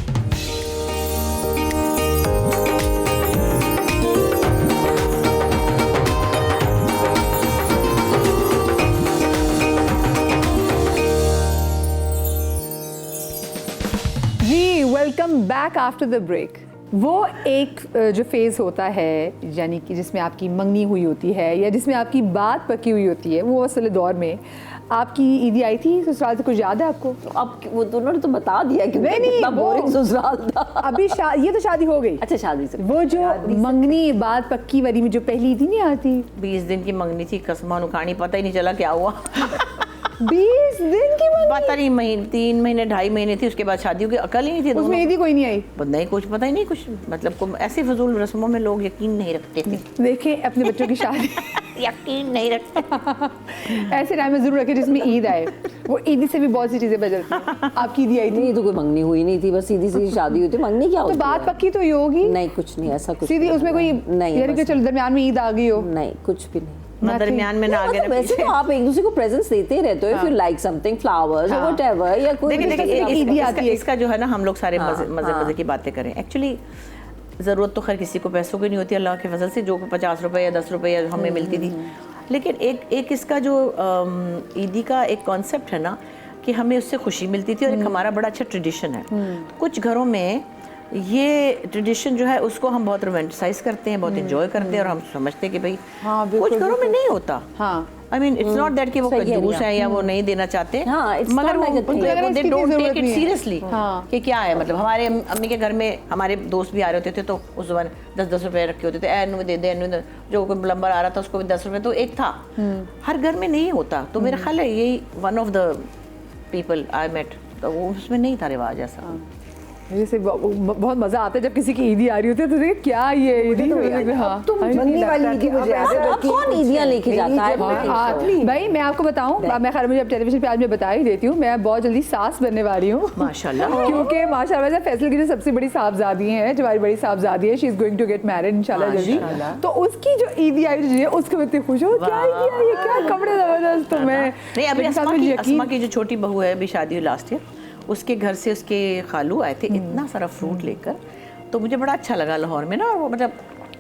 जी, welcome back after the break. वो एक जो फेज़ होता है, यानी कि जिसमें आपकी मंगनी हुई होती है या जिसमें आपकी बात पकी हुई होती है, वो असल दौर में आपकी ईदी आई थी ससुराल से, कुछ याद है आपको? अब वो दोनों ने तो बता दिया कि नहीं, कितना वो बोरिंग ससुराल था। अभी ये तो शादी हो गई। अच्छा, शादी से वो जो मंगनी बात पक्की वाली में जो पहली ईदी नहीं आती, 20 दिन की मंगनी थी, कसमान उखानी, पता ही नहीं चला क्या हुआ। 20 दिन की मंगनी, पता नहीं, 3 महीने 2.5 महीने थी, उसके बाद शादी हो गई, अकल ही नहीं थी। उसमें ईदी कोई नहीं आई। नहीं, कुछ पता ही नहीं, कुछ मतलब ऐसे फजूल रस्मों में लोग यकीन नहीं रखते थे। देखें अपने बच्चों की शादी यकीन नहीं रखते। ऐसे टाइम में जरूर रखे जिसमें ईद आए। वो ईदी से भी बहुत सी चीजें बदलती हैं। आपकी ईदी आई थी? नहीं, तो कोई मंगनी हुई नहीं थी, बस सीधी सीधी शादी हुई थी। मंगनी क्या तो होती है? बात पक्की तो ये होगी? नहीं, कुछ नहीं, ऐसा कुछ सीधी नहीं उसमें कोई नहीं, यानी कि चलो दरमियान में ईद आ गई हो? नहीं, कुछ भी नहीं। ना दरमियान में ना आगे ना वैसे पीछे। तो आप एक दूसरे को प्रेजेंट्स देते ही रहते हो, if you like something, flowers और व्हाटएवर, या कोई देखिए ईदी आती है। इसका जो है ना, हम लोग सारे मजे की बातें करें। एक्चुअली ज़रूरत तो खैर किसी को पैसों की नहीं होती, अल्लाह के फजल से जो 50 रुपये या 10 रुपये हमें मिलती थी। लेकिन एक इसका जो ईदी का एक कॉन्सेप्ट है ना, कि हमें उससे खुशी मिलती थी, और एक हमारा बड़ा अच्छा ट्रेडिशन है। कुछ घरों में ये ट्रेडिशन जो है उसको हम बहुत रोमांटिसाइज करते हैं, बहुत इंजॉय करते हैं, और हम समझते हैं कि भाई कुछ घरों में नहीं होता। I mean it's not that कि वो कंजूस है या वो नहीं देना चाहते, मगर they don't take it seriously कि क्या है। मतलब हमारे अम्मी के घर में हमारे दोस्त भी आ रहे होते थे, तो उस जमाने 10-10 रुपए रखे होते थे, एनु दे दे, एनु दे। जो कोई प्लम्बर आ रहा था उसको भी 10 रुपए, तो एक था। हर घर में नहीं होता। तो मेरा ख्याल है यही one of the people I met, तो वो उसमें नहीं था रिवाज ऐसा। जैसे बहुत मजा आता है जब किसी की ईदी आ रही होती है, तो देखिए क्या ये ईदी। हाँ, मंगनी वाली ईदी मुझे याद है। कौन ईदियाँ लेके जाता है? भाई मैं आपको बताऊं, मैं खैर मुझे अब टेलीविजन पे आज मैं बता ही देती हूँ, मैं बहुत जल्दी सास बनने वाली हूँ माशाल्लाह। क्योंकि माशाल्लाह से फैसल की जो सबसे बड़ी साहबजादी हैं, जो हमारी बड़ी साहबजादी है, she is going to get married इंशाल्लाह जल्दी। तो उसकी जो ईदी आई है उसको मैं इतनी खुश हूँ, क्या ईदी आई है, क्या कपड़े जबरदस्त। तो मैं नहीं, अभी अस्मा की जो छोटी बहू है, अभी शादी हुई लास्ट ईयर, उसके घर से उसके खालू आए थे इतना सारा फ्रूट लेकर। तो मुझे बड़ा अच्छा लगा लाहौर में ना, वो मतलब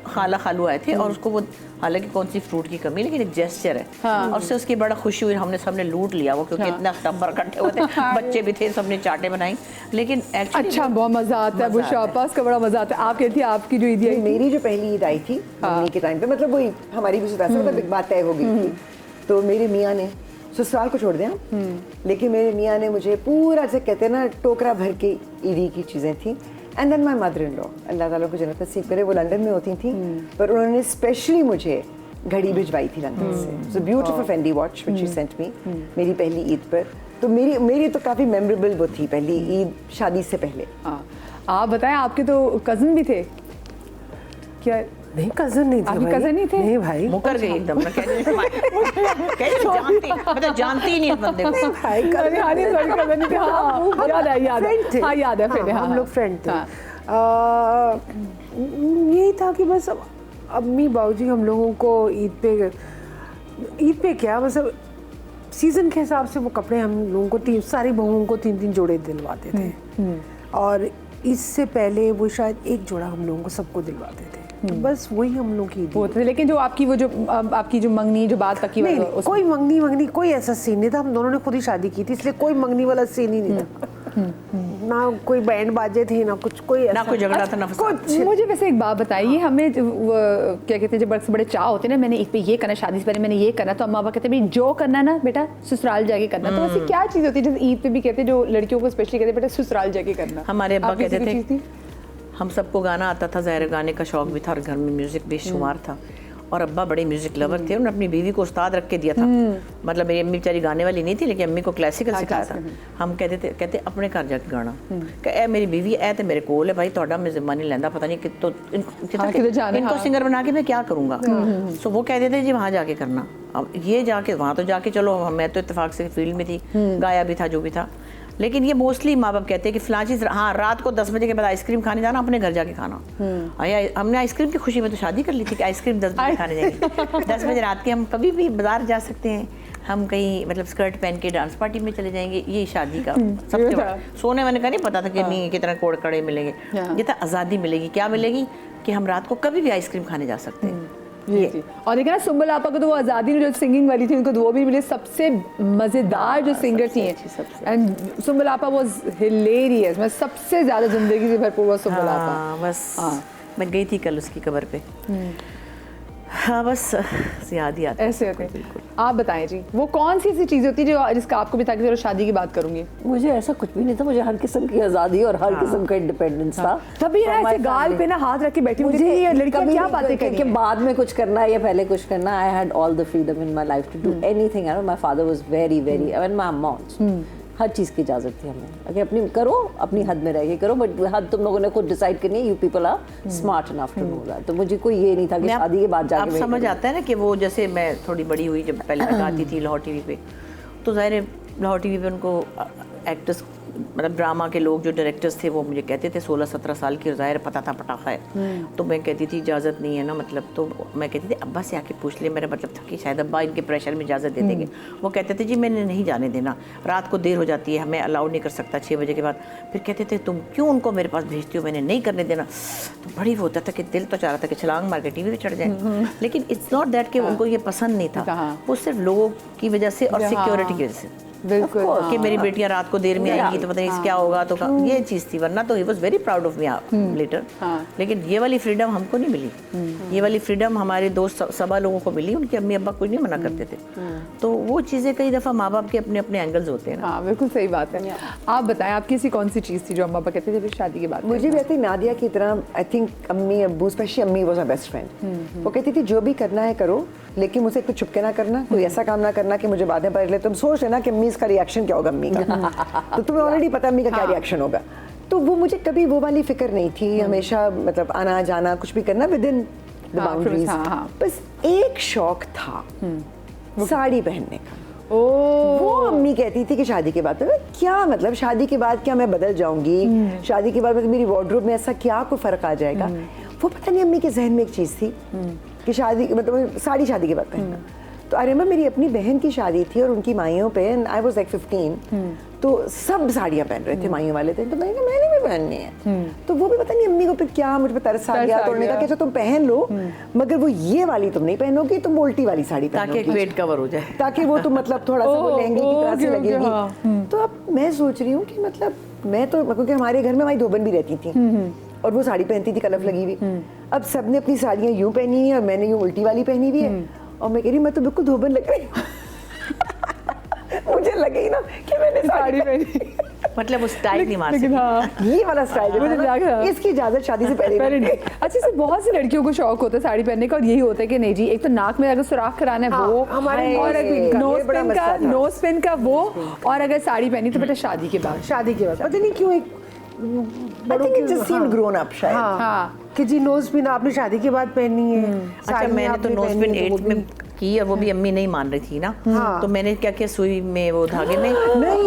खाला खालू आए थे और उसको वो हालांकि कौन सी फ्रूट की कमी, लेकिन एक जेस्चर है और उससे उसकी बड़ा खुशी हुई, हमने सबने लूट लिया वो, क्योंकि इतना टब्बर इकट्ठे हुए थे, बच्चे भी थे, सबने चाटें बनाई। लेकिन अच्छा, बहुत मजा आता है, वो शाहबाज का बड़ा मजा आता है। आप कहती है आपकी जो ईद आई थी? मेरी जो पहली ईद आई थी मम्मी के टाइम पे, मतलब वही हमारी भी मतलब एक बात तय हो गई थी, तो मेरे मियाँ ने ससुराल को छोड़ दिया, लेकिन मेरे मियाँ ने मुझे पूरा, जैसे कहते हैं ना, टोकरा भर के ईदी की चीज़ें थी। And then my mother in law, Allah ताला को जन्नत नसीब करे, वो लंदन में होती थी, पर उन्होंने स्पेशली मुझे घड़ी भिजवाई थी लंदन से, so beautiful Fendi watch which she sent me मेरी पहली ईद पर। तो मेरी तो काफ़ी मेमोरेबल वो थी पहली ईद शादी से पहले। आप बताएं, आपके तो कज़न भी थे क्या? नहीं, कजन नहीं थे। आपकी cousin नहीं थे? नहीं भाई, मुकर गई एकदम ना, मतलब जानती ही नहीं इस बंदे को। भाई अरे हाँ, नहीं, sorry, cousin नहीं थे। हाँ, याद है, याद है। friend थे। हाँ, याद है, friend है, हम हाँ, लोग फ्रेंड थे। हाँ। यही था कि बस अम्मी बाबूजी हम लोगों को ईद पे क्या, मतलब सीजन के हिसाब से वो कपड़े हम लोगों को सारी बहुओं को 3-3 जोड़े दिलवाते थे, और इससे पहले वो शायद एक जोड़ा हम लोगों को सबको दिलवाते थे। तो बस वही हम लोग की ईद वो थे। लेकिन जो आपकी वो जो आपकी जो मंगनी जो बात पक्की नहीं, वाली, कोई मंगनी कोई ऐसा सीन नहीं था। हम दोनों ने खुद ही शादी की थी, इसलिए कोई मंगनी वाला सीन ही नहीं था। ना कोई बैंड बाजे थे, ना कुछ, कोई ना कोई झगड़ा था, ना फसाद। मुझे वैसे एक बात बताइए, हमें क्या कहते हैं, जब बड़े से बड़े चाह होते हैं ना, मैंने एक पे ये करना, शादी से पहले मैंने ये करना, तो अम्मा पापा कहते हैं भाई जो करना ना बेटा ससुराल जाके करना। तो ऐसी क्या चीज़ होती है जैसे ईद पे भी कहते हैं, जो लड़कियों को स्पेशली कहते हैं बेटा ससुराल जाके करना? हमारे अब्बा आपकी कहते ऐसी कोई थे, चीज़ थी? हम सबको गाना आता था, ज़ाहिर गाने का शौक भी था और घर में म्यूज़िक बेशुमार था, और अब्बा बड़े म्यूज़िक लवर थे। उन्होंने अपनी बीवी को उस्ताद रख के दिया था। मतलब मेरी अम्मी बेचारी गाने वाली नहीं थी, लेकिन अम्मी को क्लासिकल सिखाया था। हम कहते अपने घर जाके गाना, ए मेरी बीवी ए ते मेरे कोल है भाई, तोड़ा मैं जिम्मा नहीं लेंदा, पता नहीं इनको सिंगर बना के मैं क्या करूँगा। सो वो कहते थे जी वहाँ जाके करना। अब ये जाके वहाँ तो जाके चलो, मैं तो इत्तेफाक से फील्ड में थी, गाया भी था, जो भी था, लेकिन ये मोस्टली माँ बाप कहते हैं कि फलां चीज़, हाँ रात को 10 बजे के बाद आइसक्रीम खाने जाना, अपने घर जाके खाना। हमने आइसक्रीम की खुशी में तो शादी कर ली थी कि आइसक्रीम 10 बजे खाने जाएंगे। 10 बजे रात के हम कभी भी बाजार जा सकते हैं, हम कहीं मतलब स्कर्ट पहन के डांस पार्टी में चले जाएंगे। ये शादी का सबसे बड़ा, सोने वाने का नहीं पता था कि नहीं कितना कोड़ कड़े मिलेंगे, ये था आज़ादी मिलेगी। क्या मिलेगी कि हम रात को कभी भी आइसक्रीम खाने जा सकते हैं। ये और देखिए ना, सुंबल आपा को तो वो आज़ादी में जो सिंगिंग वाली थी, उनको तो वो भी मिले, सबसे मज़ेदार जो सिंगर थी। एंड सुंबल आपा वाज हिलेरियस, मैं सबसे ज़्यादा ज़िंदगी से भरपूर हुआ सुंबल आपा। बस मैं गई थी कल उसकी कब्र पे। हाँ बस याद ही आता है। ऐसे होते हैं। आप बताएं जी, वो कौन सी ऐसी चीज़ होती है जो जिसका आपको भी था कि चलो शादी की बात करूंगी? मुझे ऐसा कुछ भी नहीं था, मुझे हर किस्म की आज़ादी और हर किस्म का इंडिपेंडेंस था। तभी ना ऐसे गाल पे ना हाथ रख के बैठी मुझे ये लड़कियां क्या बातें कर रही हैं, बाद में कुछ करना है या पहले कुछ करना। I had all the freedom in my life to do anything. I know my father was very and my mom, हर चीज़ की इजाज़त थी हमें। अगर अपनी करो, अपनी हद में रह के करो, बट हद तुम लोगों ने खुद डिसाइड करनी है। You people are smart enough to know that. तो मुझे कोई ये नहीं था कि शादी के बाद जाके आप समझ आता है ना कि वो, जैसे मैं थोड़ी बड़ी हुई, जब पहले तक आती थी लाहौर टीवी पे, तो ज़ाहिर है लाहौर टीवी पे उनको एक्टर्स, मतलब ड्रामा के लोग जो डायरेक्टर्स थे, वो मुझे कहते थे 16-17 साल की, ज़ाहिर पता था पटाखा है। तो मैं कहती थी इजाज़त नहीं है ना, मतलब तो मैं कहती थी अब्बा से आके पूछ ले, मेरा मतलब था कि शायद अब्बा इनके प्रेशर में इजाज़त दे देंगे। वो कहते थे जी मैंने नहीं जाने देना, रात को देर हो जाती है, हमें अलाउ नहीं कर सकता 6 बजे के बाद। फिर कहते थे तुम क्यों उनको मेरे पास भेजती हो, मैंने नहीं करने देना। तो बड़ी वो होता था कि दिल तो चाह रहा था कि छलांग मार के टीवी पे चढ़ जाए, लेकिन इट्स नॉट दैट कि उनको ये पसंद नहीं था, वो सिर्फ लोगों की वजह से और सिक्योरिटी की वजह से। बिल्कुल कि मेरी बेटियां रात को देर में आएंगी तो पता नहीं क्या होगा, तो ये चीज़ थी। वरना तो he was very proud of me later. लेकिन ये वाली फ्रीडम हमको नहीं मिली। ये वाली फ्रीडम हमारे दोस्त सभा लोगों को मिली, उनके अम्मी अब्बा कुछ नहीं मना करते थे। तो वो चीज़ें कई दफ़ा माँ बाप के अपने अपने एंगल्स होते हैं। हाँ बिल्कुल सही बात है। आप बताएं, आपकी ऐसी कौन सी चीज़ थी जो अम्मा पापा कहते थे फिर शादी के बाद? मुझे भी ऐसे नादिया की तरह, आई थिंक अम्मी अब्बू, स्पेशली अम्मी वाज माय बेस्ट फ्रेंड। वो कहती थी जो भी करना है करो, लेकिन मुझे कुछ छुपके ना करना, कोई ऐसा काम ना करना कि मुझे बाद में पता चले। तुम सोच लेना कि अम्मी इसका रिएक्शन क्या होगा अम्मी का, तो तुम्हें ऑलरेडी पता अम्मी का क्या रिएक्शन होगा। तो वो मुझे कभी वो वाली फिक्र नहीं थी। हमेशा मतलब आना जाना कुछ भी करना विद इन द बाउंड्रीज। बस एक शौक था साड़ी पहनने का। वो अम्मी कहती थी कि शादी के बाद, क्या मतलब शादी के बाद क्या मैं बदल जाऊंगी, शादी के बाद मतलब मेरी वार्डरोब में ऐसा क्या कोई फर्क आ जाएगा। वो पता नहीं अम्मी के जहन में एक चीज़ थी कि शादी मतलब साड़ी शादी के बाद पहनना। तो अरे मेरी अपनी बहन की शादी थी और उनकी माइयों पे, एंड आई वाज लाइक 15, तो सब साड़ियाँ पहन रहे थे माइयों वाले थे, तो मैंने कहा मैंने भी पहननी है। तो वो भी पता नहीं अम्मी को फिर क्या मुझ पे तरस आ गया, तो उन्होंने कहा कि अच्छा तुम पहन लो, मगर वो ये वाली तुम नहीं पहनोगी, तुम उल्टी वाली साड़ी ताकि पहनोगी, एक वेट कवर हो जाए, ताकि वो तो मतलब थोड़ा सा वो लहंगे की तरह से ओके, लगेगी। हाँ। तो अब मैं सोच रही हूँ कि मतलब मैं तो, क्योंकि हमारे घर में हमारी धोबन भी रहती थी और वो साड़ी पहनती थी कलफ लगी हुई, अब सबने अपनी साड़ियाँ यूं पहनी है और मैंने यूं उल्टी वाली पहनी हुई है, और मैं कह रही मैं तो बिल्कुल धोबन लग रही हूँ। मुझे लगे ही ना कि मैंने साड़ी पहनी, मतलब वो स्टाइल नहीं मार लेकिन सकती। हाँ ये वाला स्टाइल मुझे लगा। इसकी इजाजत शादी से पहले पहले नहीं। नहीं। अच्छा से बहुत सी लड़कियों को शौक होता है साड़ी पहनने का, और यही होता है कि नहीं जी, एक तो नाक में अगर सुराख कराना है हाँ, वो, हमारे और नोज़ पिन का, नोज ये बड़ा पिन का, मसला था। नोज पिन का वो, और अगर साड़ी पहनी तो बेटा शादी के बाद। शादी के बाद पता नहीं क्यों एक I think it just seemed grown up शायद। हाँ कि जी नोज पिन आपने शादी के बाद पहनी है। अच्छा साड़ी मैंने तो आपने नोज पहनी पिन है, तो वो 8 भी- में की, और वो भी अम्मी नहीं मान रही थी ना, हाँ। तो मैंने क्या किया, सुई में वो धागे में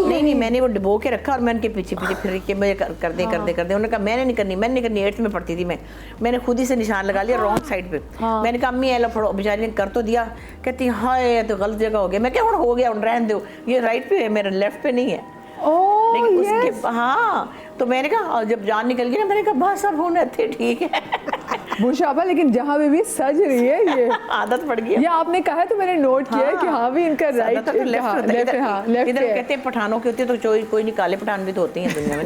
नहीं मैंने वो डुबो के रखा और मैं उनके पीछे पीछे फिर के मैं कर दे उन्होंने कहा मैंने नहीं करनी 8th में पढ़ती थी मैंने खुद ही से निशान लगा लिया रॉन्ग साइड पे। मैंने कहा अम्मी एलो फड़ो, बेचारी ने कर तो दिया, कहती हाय तो गलत जगह हो गया। मैं क्या हो गया रहने दो, ये राइट पे है मेरा लेफ्ट पे नहीं है। ओह लेकिन यस, उसके हाँ, तो मैंने कहा, और जब जान निकल गई ना मैंने कहा बस अब होने थे ठीक है। मुशाबा, लेकिन जहाँ पे भी सज रही है ये आदत पड़ गई। ये आपने कहा है तो मैंने नोट किया है कि हाँ भी इनका राइट तो लेफ्ट हाँ, होता है लेफ्ट हाँ लेफ्ट इधर कहते हैं पठानों की होती है, तो कोई नहीं, काले पठान भी तो होते हैं दुनिया में।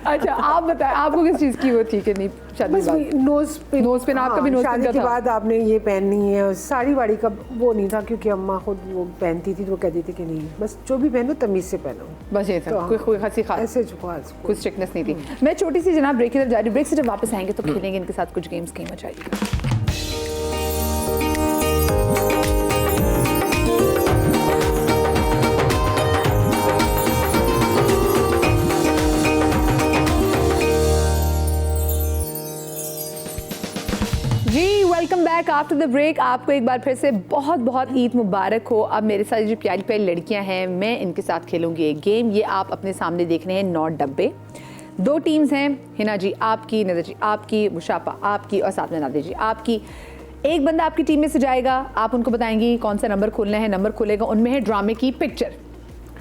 अच्छा आप बताएं, आपको किस चीज़ की वो थी कि नहीं शादी बस के बाद? नोज पिन, नोज पिन, आपका भी नोज पिन शादी का के था? बाद आपने ये पहननी है, और साड़ी वाड़ी का वो नहीं था, क्योंकि अम्मा खुद वो पहनती थी तो वो कहती थी कि नहीं बस जो भी पहनो तमीज से पहनो। बस ये तो था, हाँ। कोई खासी खास ऐसे खास कुछ स्ट्रिक्टनेस नहीं थी। मैं छोटी सी जनाब ब्रेक की तरफ जा रही हूँ, ब्रेक से जब वापस आएंगे तो खेलेंगे इनके साथ कुछ गेम्स, गेम मचाइए। जी welcome back after the break. आपको एक बार फिर से बहुत बहुत ईद मुबारक हो। अब मेरे साथ जो प्यारी प्यारी लड़कियां हैं, मैं इनके साथ खेलूंगी एक गेम। ये आप अपने सामने देख रहे हैं 9 डब्बे। 2 टीम्स हैं, हिना जी आपकी, नज़र जी आपकी, मुशाफा आपकी, और साथ में नादिया जी आपकी। एक बंदा आपकी टीम में से जाएगा, आप उनको बताएंगी कौन सा नंबर खोलना है। नंबर खुलेगा, उनमें है ड्रामे की पिक्चर,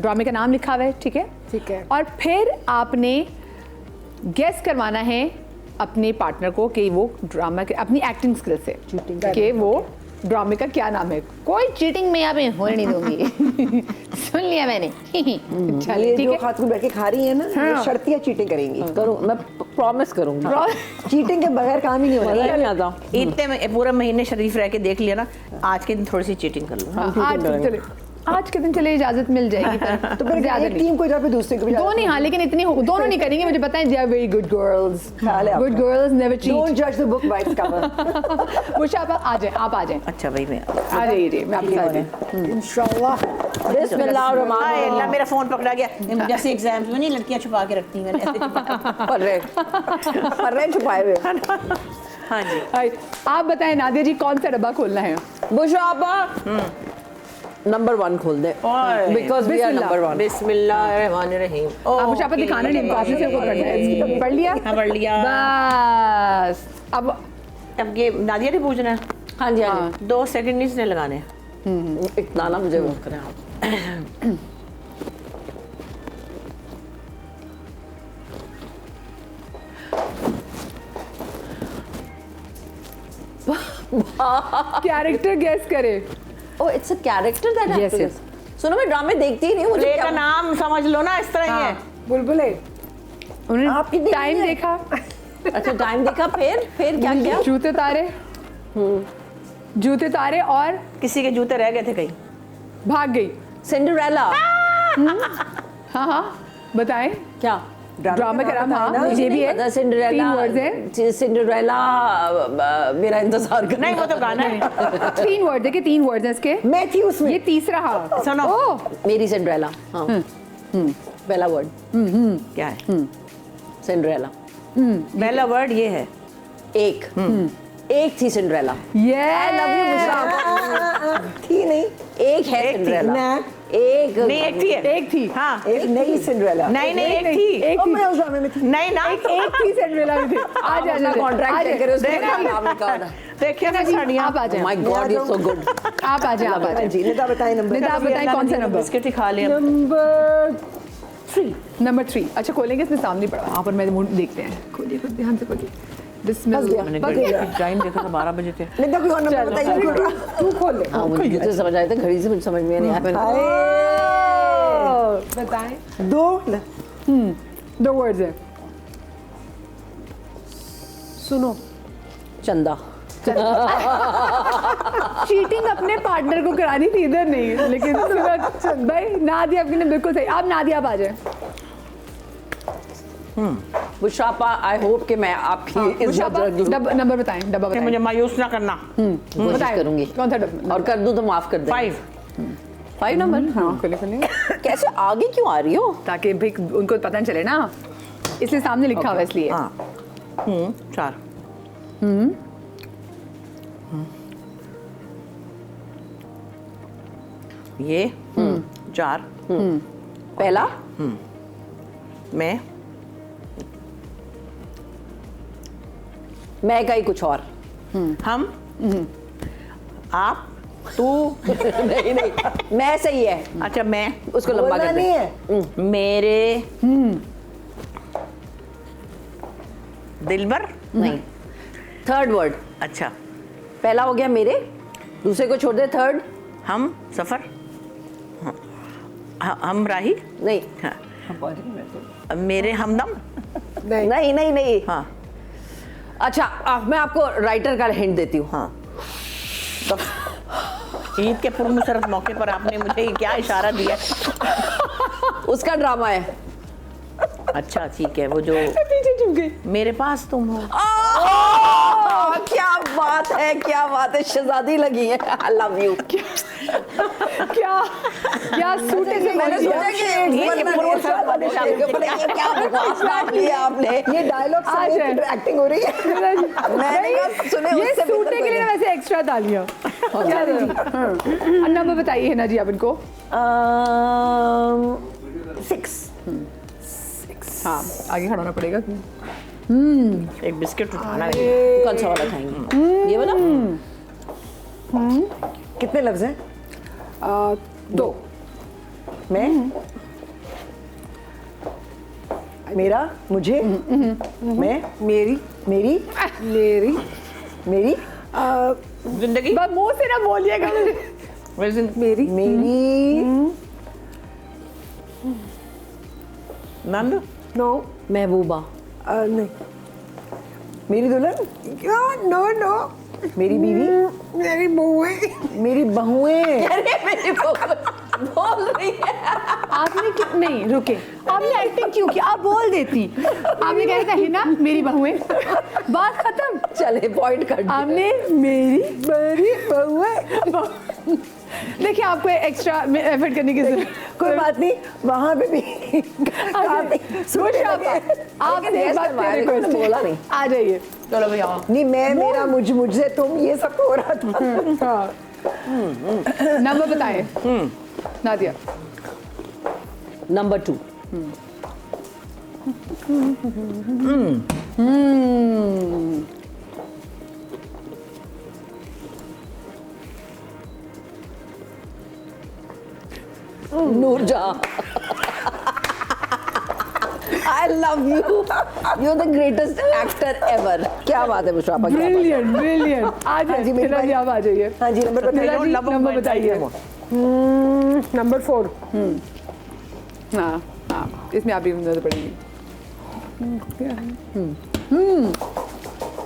ड्रामे का नाम लिखा हुआ है, ठीक है? ठीक है। और फिर आपने गेस करवाना है अपने पार्टनर को कि वो ड्रामा के अपनी एक्टिंग स्किल से कि वो ड्रामे का क्या नाम है। कोई चीटिंग में यहाँ पे होने नहीं दूंगी। सुन लिया मैंने। चलिए ये ठीक जो है। खातून बैठ के खा रही है ना, हाँ। ये शर्तिया चीटिंग करेंगी। करूँ, मैं प्रॉमिस करूँगी। चीटिंग के बगैर काम ही नहीं मजा होना। ही नहीं आता। इतने में पूरा महीने शरीफ रह के देख लिया ना, आज के दिन थोड़ी सी चीटिंग कर लो। आज के दिन चले इजाजत मिल जाएगी, पर तो फिर ज्यादा एक नहीं। टीम को जहाँ पे दूसरे को भी दो नहीं, हाँ, लेकिन इतनी दोनों नहीं करेंगे, मुझे पता है। They are very good girls, ख्याल है गुड आपका। Girls never don't cheat. जज the book by its cover. Mushafa आ जाए, आप आ जाए, अच्छा भाई मैं आ जाइए, मैं आपके साथ हूँ। इंशाल्लाह। हाय अल्लाह, मेरा फोन पकड़ा गया। जैसे एग्जाम्स में नहीं लड़कियां छुपा के रखती हैं, मैंने ऐसे पर्रे छुपाए हुए। हाँ जी। हाय, आप बताएं नादिया जी कौन सा डब्बा खोलना है? मुशाबा नंबर 1 खोल दे, बिकॉज वी आर नंबर 1। बिस्मिल्लाहिर्रहमानिर्रहीम। आप मुशाफा दिखाना नहीं, इनको आपसे को पढ़ना है। पढ़ लिया? हाँ, पढ़ लिया। बस अब अब ये नादिया ने पूछना है। हाँ जी, हाँ 2 सेकंड नहीं इसने लगाने। जी। इतना ना मुझे वो करें आप। कैरेक्टर गेस करे। Oh, it's a character that I have Yes, to yes. guess. सुनो, मैं ड्रामे देखती ही नहीं हूँ, मुझे प्ले का क्या नाम समझ लो ना, इस तरह ही है। बुलबुले। उन्होंने टाइम देखा, अच्छा टाइम देखा, फिर क्या किया? जूते तारे, जूते तारे, और किसी के जूते रह गए थे कहीं। भाग गई। सिंड्रेला। हाँ हाँ बताएं। क्या? ड्रामा का नाम, हाँ ये भी है। सिंड्रेला। 3 वर्ड्स हैं। सिंड्रेला मेरा इंतजार कर। नहीं, वो तो गाना है। 3 वर्ड है कि 3 वर्ड्स हैं इसके। मैं थी उसमें। ये तीसरा, हाँ सुनो। ओह, मेरी सिंड्रेला। हाँ पहला वर्ड क्या है? सिंड्रेला। पहला वर्ड ये है। एक थी सिंड्रेला। ये थी नहीं। एक है सिंड्रेला। मैं एक नहीं एक थी एक थी हाँ एक नई सिंड्रेला। नहीं नहीं एक थी एक और थी मैं उस ड्रामे में थी। नहीं ना एक थी सिंड्रेला में थी आज अपना कॉन्ट्रैक्ट चेक करें उसके नाम लिखा होता है। देखिए ना साड़ियाँ आप आ जाए my God you so good. आप आ जाए आप आ हाँ जाए जी, निदा बताएं नंबर। निदा आप बताएं कौन सा नंबर बिस्किट ही खा लिया नंबर 3। नंबर 3 अच्छा खोलेंगे इसमें सामने पड़ा वहाँ पर मैं मूड देखते हैं खोलिए खुद ध्यान से खोलिए बिस्मिल्लाह मैंने बस गया। टाइम देखा था 12 बजे थे निदा कोई और नंबर बताइए, क्यों रहा? तू खोल ले। हाँ मुझे तो समझ आया था घड़ी से मुझे समझ में नहीं आया मैंने बताएं 2 दो वर्ड्स हैं सुनो। चंदा। चीटिंग अपने पार्टनर को करानी थी इधर नहीं लेकिन सूरज भाई नादिया आपने बिल्कुल सही आप नादिया आप आ जाए बुशापा आई होप कि मैं आपकी इज्जत रख लूं। नंबर बताएं डब्बा कि बताएं मुझे मायूस ना करना कोशिश बताएं करूंगी कौन सा डब्बा और कर दूं तो माफ कर दे। 5 नंबर। हाँ खोले खोले कैसे आगे क्यों आ रही हो? ताकि भाई उनको पता नहीं चले ना इसलिए सामने लिखा हुआ है इसलिए हाँ 4 ये 4 पहला मैं मैं का ही कुछ और। हम आप तू नहीं नहीं मैं सही है अच्छा मैं उसको लंबा बोलना कर नहीं दे। है। मेरे दिलबर नहीं थर्ड वर्ड। अच्छा पहला हो गया मेरे दूसरे को छोड़ दे थर्ड। हम सफर हम राही नहीं हाँ। मेरे हमदम नहीं नहीं नहीं नहीं हाँ अच्छा मैं आपको राइटर का हिंट देती हूँ। हाँ तो ईद के पुरमसरत मौके पर आपने मुझे ये क्या इशारा दिया उसका ड्रामा है। अच्छा ठीक है वो जो पीछे छुप गई मेरे पास तुम हो क्या बात है शहजादी लगी है। आई लव यू। क्या सूटे से मैंने बोल सोचा दिया। कि ये पुरमसरत वाले शामिल ये क्या बकवास काट लिया आपने। ये डायलॉग आज है। से एक्टिंग हो रही है। मैंने कहा सुने ये उससे सूटे के लिए ना वैसे एक्स्ट्रा तालियां क्या हाँ। नंबर बताइए है ना जी आप इनको 6। हाँ आगे खड़ा होना पड़ेगा एक बिस्किट उठाना है कौन सा वाला खाएंगे ये वाला। कितने लफ्ज हैं? 2 मैं मेरा मुझे मैं मेरी मेरी मेरी मेरी जिंदगी बस मुंह से ना बोलिएगा मेरी जिंदगी मेरी मेरी नंद नो महबूबा। नहीं मेरी दुल्हन नो नो मेरी बीवी मेरी बहू है मेरी बहुएं अरे मेरी बोल रही है। आपने नहीं रुके आपने एक्टिंग क्यों की आप बोल देती आपने कह रहा था हिना मेरी बहू है बात खत्म चले पॉइंट कर दिया। आपने मेरी बहू है देखिए आपको एक्स्ट्रा एफर्ट करने की जरूरत कोई बात नहीं, वहां पे भी आपने एक बात रिक्वेस्ट बोला नहीं। आ जाइए चलो भैया नहीं, मैं मेरा मुझसे तुम ये सब हो रहा था। नंबर बताए Nadia number 2 Noorjahan. I love you. You're the greatest actor ever. क्या बात है मुशराफा, क्या बात है। ब्रिलियंट ब्रिलियंट आ हाँ जी, मेरी जाइए आप आ जाइए हाँ जी, नंबर बताइए। नीला जी, नंबर बताइए नंबर 4 हाँ हाँ इसमें आप भी नजर पड़ेगी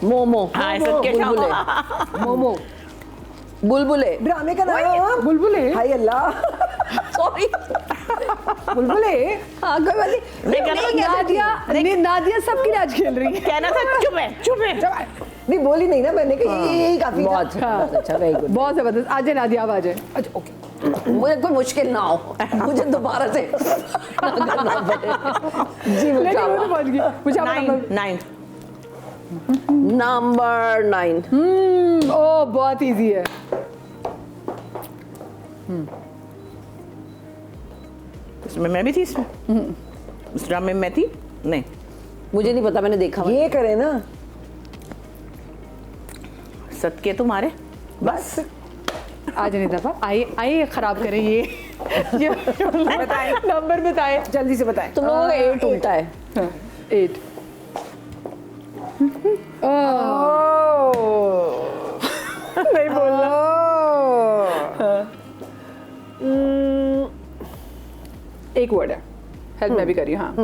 मोमो। हाँ, ऐसा क्या बुलबुले। मोमो बुलबुले। ड्रामे का नाम बुलबुले हाय अल्लाह। सॉरी। बुलबुले हाँ कोई बात नहीं। नादिया नादिया सबकी राज खेल रही है कहना था चुप है नहीं बोली नहीं ना मैंने कहा यही काफी था। बहुत अच्छा, वेरी गुड। बहुत जबरदस्त आ जाए नादिया आप आ जाए अच्छा ओके मुझे कोई मुश्किल ना हो, मुझे दोबारा से ना करना पड़े। जी लेकिन वो तो मुझे पहुंच गई मुझे आपका नंबर 9 नंबर 9 ओ बहुत इजी है इसमें मैं भी थी इसमें इस ड्रामे में मैं थी नहीं मुझे नहीं पता, मैंने देखा हुआ है। ये करे ना सदके तुम्हारे बस। आज नहीं दफा आइए आइए खराब करें ये बताएं नंबर बताएं जल्दी से बताएं। तुम लोगों का 8 उल्टा है। 8 नहीं बोलना। एक वर्ड है, हेल्प मैं भी करी हूँ। हाँ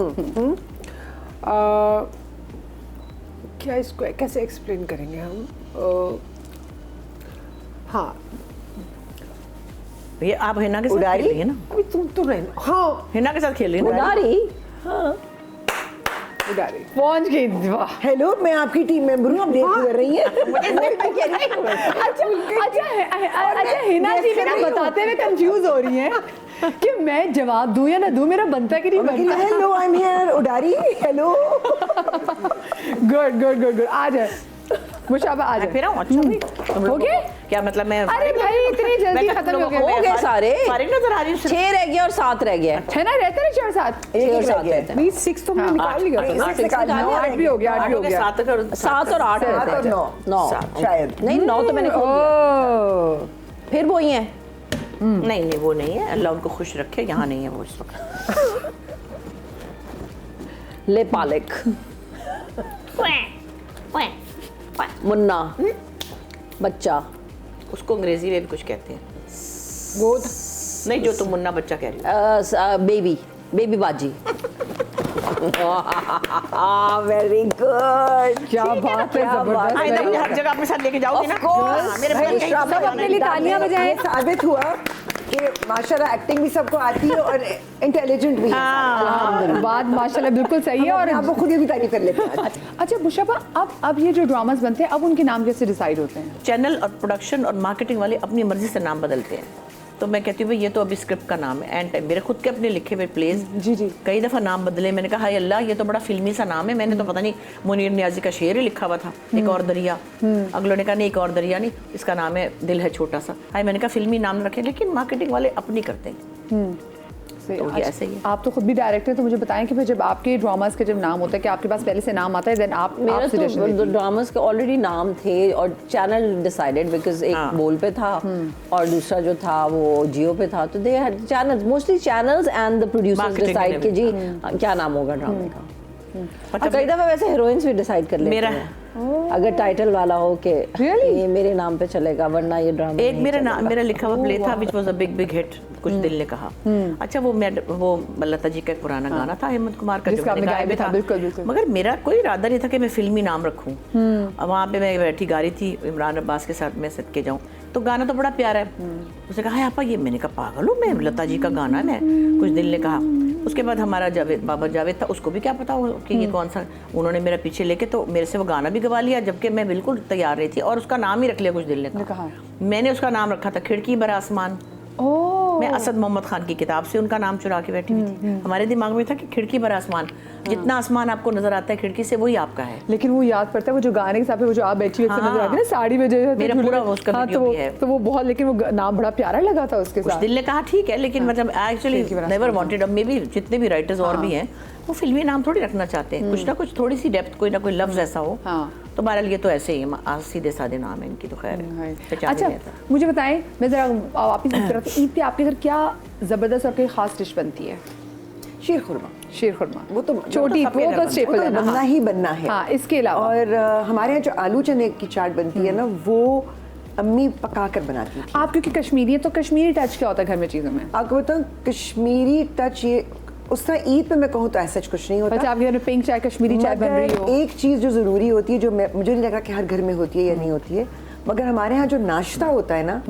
क्या इसको कैसे एक्सप्लेन करेंगे हम? हाँ, ये आप हिना के साथ उडारी? खेल रही है ना, अभी तुम तो रहना। हाँ, हिना के साथ खेल रही है ना? उडारी उडारी। पहुंच गई वाह। हेलो, मैं आपकी टीम मेंबर हूँ, आप देख कर रही हैं। अच्छा हिना जी मेरा बताते हुए कंफ्यूज हो रही हैं कि मैं जवाब दूं या ना दूं, मेरा बनता कि नहीं बनता। Hello, I am here Udari. Hello. Good good good good. आ जाए मुशाबा, आ जाए। फिर आऊं? अच्छा भाई तुम हो लोग गए? क्या मतलब मैं अरे भाई इतनी जल्दी मैं खत्म तुम हो लोगों को गए? हो गए सारे। फारिग नजर आ रही हूँ 6 रह गए और 7 रह गए। है ना, रहते ना 4 7 6 और 7 रहते हैं। नहीं, 6 तो हमने निकाल लिया था ना। 8 भी हो गया, 8 भी हो गया। 7 और 7 और 8 रहते हैं। 9 शायद। नहीं 9 तो मैंने खोल दिया। ओह फिर वो ही है। नहीं नहीं वो नहीं है, अल्लाह उनको खुश रखे, यहाँ नहीं है वो इस वक्त। ले पालक मुन्ना बच्चा उसको अंग्रेजी में भी कुछ कहते हैं, गोद। नहीं जो तुम मुन्ना बच्चा कह रही हो। बेबी बेबी बाजी। Very good. क्या बात है, जबरदस्त। आइंदा मुझे हर जगह अपने साथ लेके जाओगी ना? Of course। हाँ, मेरे बहन कहीं सब अपने लिए तालियां बजाएं। साबित हुआ कि माशाल्लाह एक्टिंग भी सबको आती है और इंटेलिजेंट भी है। बात माशाल्लाह बिल्कुल सही है। और आप खुद ही भी तारीफ कर लेते हैं। अच्छा मुशर्रफा, अब ये जो ड्रामास बनते हैं, अब उनके नाम कैसे डिसाइड होते हैं? चैनल और प्रोडक्शन और मार्केटिंग वाले अपनी मर्जी से नाम बदलते हैं। तो मैं कहती हूँ भाई ये तो अभी स्क्रिप्ट का नाम है, एंड टाइम मेरे खुद के अपने लिखे हुए प्लेज जी जी। कई दफ़ा नाम बदले। मैंने कहा हाय अल्लाह ये तो बड़ा फिल्मी सा नाम है, मैंने तो पता नहीं मुनीर नियाजी का शेर ही लिखा हुआ था, एक और दरिया। अगलों ने कहा नहीं एक और दरिया नहीं, इसका नाम है दिल है छोटा सा। हाय मैंने कहा फिल्मी नाम रखे, लेकिन मार्केटिंग वाले अपनी करते हैं। सही। तो ये अच्छा, ऐसे ही है। आप तो खुद भी डायरेक्टर हैं, तो मुझे बताएं कि फिर जब आपके ड्रामास का जब नाम होता है कि आपके पास पहले से नाम आता है, देन आप मेरा suggestion तो देती हैं? ड्रामास के ऑलरेडी नाम थे और चैनल डिसाइडेड बिकॉज एक हाँ। बोल पे था और दूसरा जो था वो जियो पे था, तो they had channels, mostly channels and the producers Marketing decide के कि जी क्या नाम होगा ड्रामे का। मतलब और कई दफा वैसे हीरोइंस भी डिसाइड कर लेते मेरा- हैं अगर टाइटल वाला हो कि Really? ये मेरे नाम पे चलेगा वरना ये ड्रामा एक मेरा लिखा हुआ प्ले था which was a big hit, कुछ दिल ने कहा। अच्छा वो लता जी का एक पुराना गाना था हेमंत कुमार का, जो जिसका मैंने आपने गाया भी गाया था। था, बिल्कुल, बिल्कुल। मगर मेरा कोई इरादा नहीं था कि मैं फिल्मी नाम रखूं। वहाँ पे मैं बैठी गा रही थी इमरान अब्बास के साथ, मैं सदके जाऊं, तो गाना तो बड़ा प्यारा है। उसने कहा है आपा ये, मैंने कहा पागल हूँ मैं, लता जी का गाना है, मैं कुछ दिल ने कहा। उसके बाद हमारा बाबा जावेद था, उसको भी क्या पता हो कि ये कौन सा, उन्होंने मेरा पीछे लेके तो मेरे से वो गाना भी गवा लिया, जबकि मैं बिल्कुल तैयार रही थी, और उसका नाम ही रख लिया कुछ दिल ने कहा। मैंने उसका नाम रखा था खिड़की भरा आसमान। ओह मैं असद मोहम्मद खान की किताब से उनका नाम चुरा के बैठी हुई थी। हमारे दिमाग में था कि खिड़की भरा आसमान, जितना आसमान आपको नजर आता है खिड़की से वही आपका है। लेकिन वो याद पड़ता है वो जो गाने के साथ वो जो आप बैठी हुई हाँ। नजर आती है ना साड़ी में, जो मेरा पूरा उसका वीडियो भी है। तो वो बहुत, लेकिन वो नाम बड़ा प्यारा लगा था उसके कुछ साथ। दिल ने कहा ठीक है, लेकिन मतलब एक्चुअली खिड़की भरा नेवर वांटेड। अब मे भी जितने भी राइटर्स और भी हैं वो फिल्मी नाम थोड़ी रखना चाहते हैं, कुछ ना कुछ थोड़ी सी डेप्थ, कोई ना कोई लफ्ज ऐसा हो। हाँ। तो बहरहाल ये तो ऐसे ही है, सीधे साधे नाम है इनकी, तो खैर है, पहचान ही अच्छा नहीं आता। मुझे बताएं, मैं जरा वापस ईद पर आती हूँ। ईद पे आपके घर क्या जबरदस्त और कोई खास डिश बनती है? शीर खुरमा शीर खुरमा, वो तो छोटी, सबके वो घर तो बनता स्टेपल वो तो है ना। बनना हाँ। ही बनना है। हाँ, इसके अलावा और हमारे यहाँ जो आलू चने की चाट बनती है ना, वो अम्मी पका कर बनाती थी। आप क्योंकि कश्मीरी है, तो कश्मीरी टच क्या होता है घर में चीज़ों में? आपको बताऊँ कश्मीरी टच, ये उस तरह ईद पे मैं कहूँ तो ऐसा कुछ नहीं होता। अच्छा, आपके घर में पिंक चाय, कश्मीरी चाय बन रही हो? मगर एक चीज़ जो ज़रूरी होती है, जो मुझे नहीं लग रहा कि हर घर में होती है या नहीं होती है, मगर हमारे यहाँ जो नाश्ता होता है ना,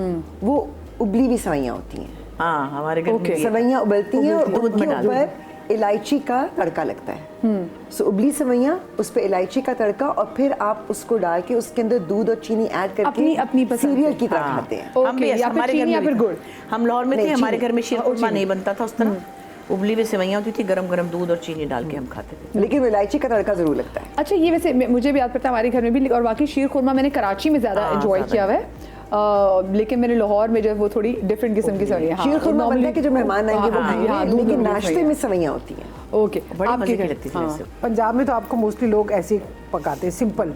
वो उबली हुई सवैयाँ होती हैं। हाँ हमारे घर में Okay. भी है। सवैयाँ उबलती हैं और दूध में उनके डाल ऊपर इलायची का तड़का लगता है। सो उबली सवैयाँ, उस पर इलायची का तड़का, और फिर आप उसको डाल के उसके अंदर दूध और चीनी ऐड करके अपनी पसंद सीरियल से। की तरह हाँ। खाते हैं। ओके, हम भी ऐसे, या फिर हमारे घर चीनी या में फिर भी गुड़? था। हम लाहौर में थे, नहीं, हमारे चीनी। घर में शीर खुरमा नहीं बनता था उस तरह, उबली हुई सेवैयाँ होती थी, गरम गरम दूध और चीनी डाल के हम खाते थे। लेकिन वो इलायची का तड़का ज़रूर लगता है। अच्छा, ये वैसे मुझे भी याद पड़ता है हमारे घर में भी, और बाकी शीर खुरमा मैंने कराची में ज़्यादा हाँ, एंजॉय ज़्यादा किया हुआ है। लेकिन मैंने लाहौर में जो वो थोड़ी डिफरेंट किस्म की सवैयाँ। शीर खुरमा बनता है कि जो मेहमान आएंगे वो हाँ, खाएंगे, हाँ, दूध लेकिन वाली नाश्ते सवैयाँ। में सवैयाँ होती हैं। ओके, बड़ी आपके मजे की घर- लगती थी हाँ। वैसे। पंजाब में तो आपको मोस्टली लोग ऐसे ही पकाते हैं, सिंपल।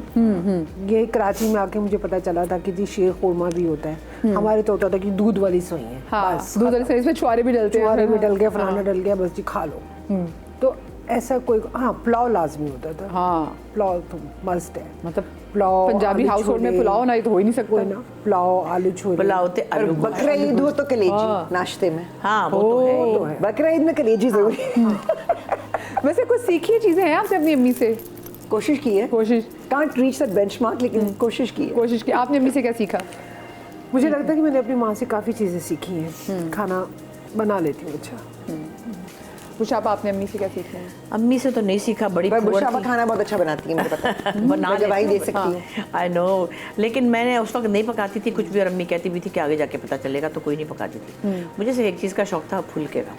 ये कराची में आके मुझे पता चला था कि जी शीर खुरमा भी होता है। हमारे तो होता था कि दूध वाली सवैयाँ, हाँ, बस दूध वाली सवैयाँ, इसमें छुआरे भी डलते हैं। चुहारे भी डल गया, फलाना डल गया, बस जी खा लो। तो ऐसा कोई, हाँ पुलाव लाजमी होता था। हाँ, पुलाव तो मस्ट है, मतलब पुलाव पंजाबी आलू हाउस होल्ड में छोले, पुलाव ना ही तो हो ही नहीं कोई सकता। ना पुलाव आलू छोले, पुलाव ते और आलू बकरा ईद हो तो कलेजी नाश्ते में। हाँ वो तो है ही। बकरा ईद में कलेजी जरूरी है। वैसे कुछ सीखी चीजें हैं आपसे अपनी अम्मी से? कोशिश की है, कोशिश कांट रीच दैट बेंचमार्क, लेकिन कोशिश की है। कोशिश की। आपने अम्मी से क्या सीखा? मुझे लगता है कि मैंने अपनी माँ से काफ़ी चीज़ें सीखी हैं। खाना बना लेती हूँ अच्छा। मुशाबा, आपने अम्मी से क्या सीखा है? अम्मी से तो नहीं सीखा, बड़ी पर पुअर मुशाबा थी। खाना बहुत अच्छा बनाती है, मुझे पता है। बना मैं गवाही दे लेती सकती हूँ। आई नो, लेकिन मैंने उस वक्त नहीं पकाती थी कुछ भी, और अम्मी कहती भी थी कि आगे जाके पता चलेगा, तो कोई नहीं पकाती थी। मुझे सिर्फ एक चीज़ का शौक था, फुलके का।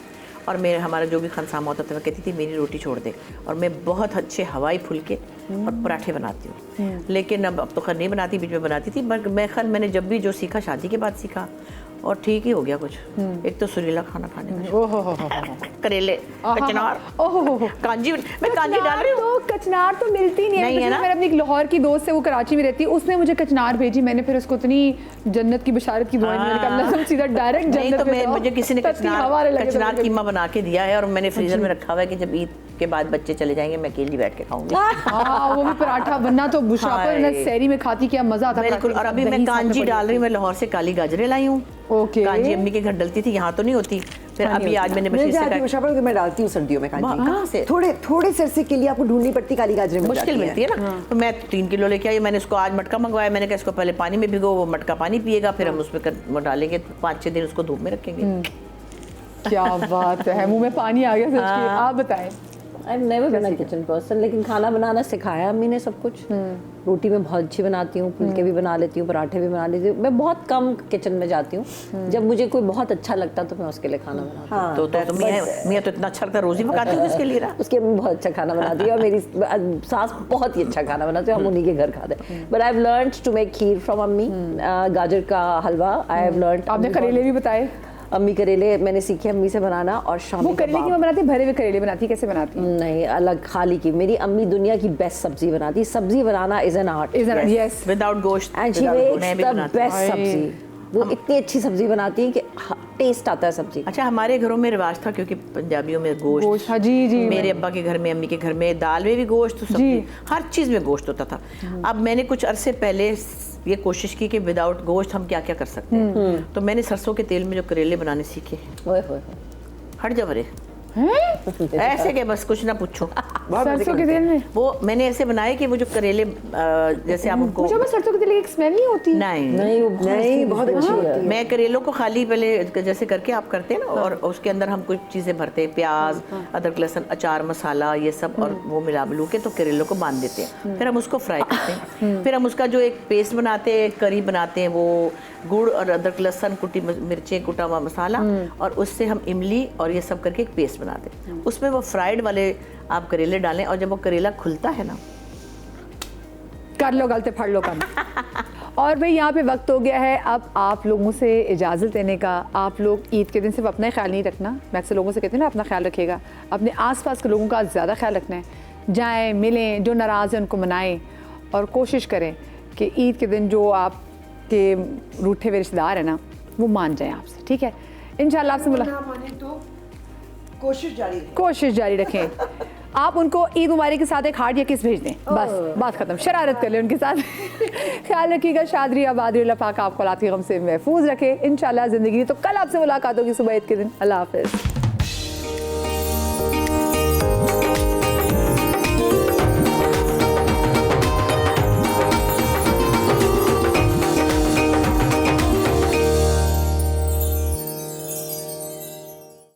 और मेरे हमारा जो भी खानसामा होता था, मैं कहती थी मेरी रोटी छोड़ दे, और मैं बहुत अच्छे हवाई फुलके और पराठे बनाती हूँ। लेकिन अब तो खैर नहीं बनाती, बीच में बनाती थी, पर मैं खैर मैंने जब भी जो सीखा शादी के बाद सीखा, और ठीक ही हो गया कुछ। एक तो सुरीला खाना खाने का, ओहो हो, करेले, कचनार, ओहो, कांजी, मैं कांजी डाल रही हूँ। कचनार तो मिलती नहीं नहीं है है ना? मैंने अपनी एक लाहौर की दोस्त से, वो कराची में रहती है, उसने मुझे कचनार भेजी। मैंने फिर उसको इतनी जन्नत की बशारत की दुआएं दी, मैंने कहा अल्लाह तुम सीधा डायरेक्ट नहीं जन्नत तो में जाओ। मुझे किसी ने तत्ती हवाले लगे तो कचनार मुझे- कीमा बना के दिया है, और मैंने फ्रीजर में रखा हुआ है कि जब ईद के बाद बच्चे चले जाएंगे मैं अकेली बैठ के खाऊंगी। हाँ, वो भी पराठा बनना तो बुशापर ना, हाय। सहरी में खाती क्या मजा आता। बिल्कुल। और अभी मैं कांजी डाल रही हूँ, मैं लाहौर से काली गाजरें लाई हूँ। ओके। कांजी अम्मी के घर डलती थी, यहाँ तो नहीं होती। फिर अभी आज मैंने मिल बशीर से जाती है कहा, मुशाबा, कि मैं डालती हूँ सर्दियों में कांजी। कहाँ से? थोड़े थोड़े से अरसे के लिए आपको ढूंढनी पड़ती काली गाजरें, मिल मुश्किल जाती मिलती है ना। तो मैं 3 किलो लेके आई, मैंने उसको आज मटका मंगवाया, मैंने कहा इसको पहले पानी में भिगो, वो मटका पानी पिएगा, फिर हम उसमें वो डालेंगे, 5-6 दिन उसको धूप में रखेंगे। क्या बात है, मुंह में पानी आ गया सच की। आप बताएं। I never been a kitchen person, लेकिन खाना बनाना सिखाया अम्मी ने सब कुछ। रोटी मैं बहुत अच्छी बनाती हूँ, फुलके भी बना लेती हूँ, पराठे भी बना लेती हूँ। मैं बहुत कम किचन में जाती हूँ, जब मुझे कोई बहुत अच्छा लगता है तो मैं उसके लिए खाना बनाती हूँ। हाँ, तो मियाँ तो इतना अच्छा लगता है, रोज ही पकाती हूँ किसके लिए? उसकी अम्मी बहुत अच्छा खाना बनाती है, और मेरी सास बहुत ही अच्छा खाना बनाती है, हम उन्हीं के घर खाते हैं। But I have learned to make kheer from अम्मी, गाजर का हलवा आई हैव लर्न्ड। आपने करेले भी बताए। अम्मी करेले मैंने सीखे अम्मी से बनाना, और वो शामी करेले की कबाब। मैं बनाती, भरे हुए करेले बनाती, कैसे बनाती? नहीं, अलग खाली की। मेरी अम्मी दुनिया की बेस्ट सब्जी बनाती है। सब्जी बनाना is an art, yes. Without गोश्त। एंड शी मैं मेक्स भी द बनाती हूँ। बेस्ट सब्जी। वो इतनी अच्छी सब्जी बनाती है कि टेस्ट आता है सब्जी का। अच्छा, हमारे घरों में रिवाज था, क्योंकि पंजाबियों में गोश्त, हाँ जी जी। मेरे अब्बा के घर में, अम्मी के घर में दाल में भी गोश्त, सब्जी, हर चीज़ में गोश्त होता था। अब मैंने कुछ अरसे पहले ये कोशिश की कि विदाउट गोश्त हम क्या क्या कर सकते हैं। तो मैंने सरसों के तेल में जो करेले बनाने सीखे। ओए होए हट जा बरे, ऐसे के बस कुछ ना पूछो। सरसों के तेल में वो मैंने ऐसे बनाए कि वो जो करेले जैसे आप उनको, मुझे बस सरसों के तेल की एक स्मेल नहीं होती। नहीं नहीं, वो नहीं, बहुत अच्छी होती है। मैं करेलों को खाली पहले जैसे करके आप करते हैं ना, और उसके अंदर हम कुछ चीज़ें भरते हैं, प्याज, अदरक, लहसुन, अचार, मसाला, ये सब, और वो मिला मिलू के तो करेलों को बांध देते हैं। फिर हम उसको फ्राई करते हैं। फिर हम उसका जो एक पेस्ट बनाते हैं, करी बनाते हैं, वो गुड़ और अदरक, लहसुन, कुटी मिर्चें, कुटा हुआ मसाला, और उससे हम इमली और ये सब करके एक पेस्ट बनाते हैं। उसमें वो फ्राइड वाले आप करेले डालें, और जब वो करेला खुलता है ना, कर लो गलते फड़ लो काम। और भाई यहाँ पे वक्त हो गया है अब आप लोगों से इजाज़त लेने का। आप लोग ईद के दिन सिर्फ अपना ही ख्याल नहीं रखना, मैं अक्सर लोगों से कहती हूँ ना अपना ख्याल रखिएगा, अपने आसपास के लोगों का ज़्यादा ख्याल रखना है। जाएं, मिलें, जो नाराज़ हैं उनको मनाएं, और कोशिश करें कि ईद के दिन जो आपके रूठे हुए रिश्तेदार हैं ना, वो मान जाएं आपसे, ठीक है? इंशाल्लाह आपसे तो कोशिश जारी रखें। आप उनको ईद मुबारक के साथ एक हार्ट या किस भेज दें, बस बात खत्म। शरारत कर लें उनके साथ। ख्याल रखिएगा, शादरी आबादी, अल्लाह पाक आपको औलाद के गम से महफूज रखे। इंशाल्लाह ज़िंदगी। तो कल आपसे मुलाकात होगी सुबह ईद के दिन। अल्लाह हाफ़िज़।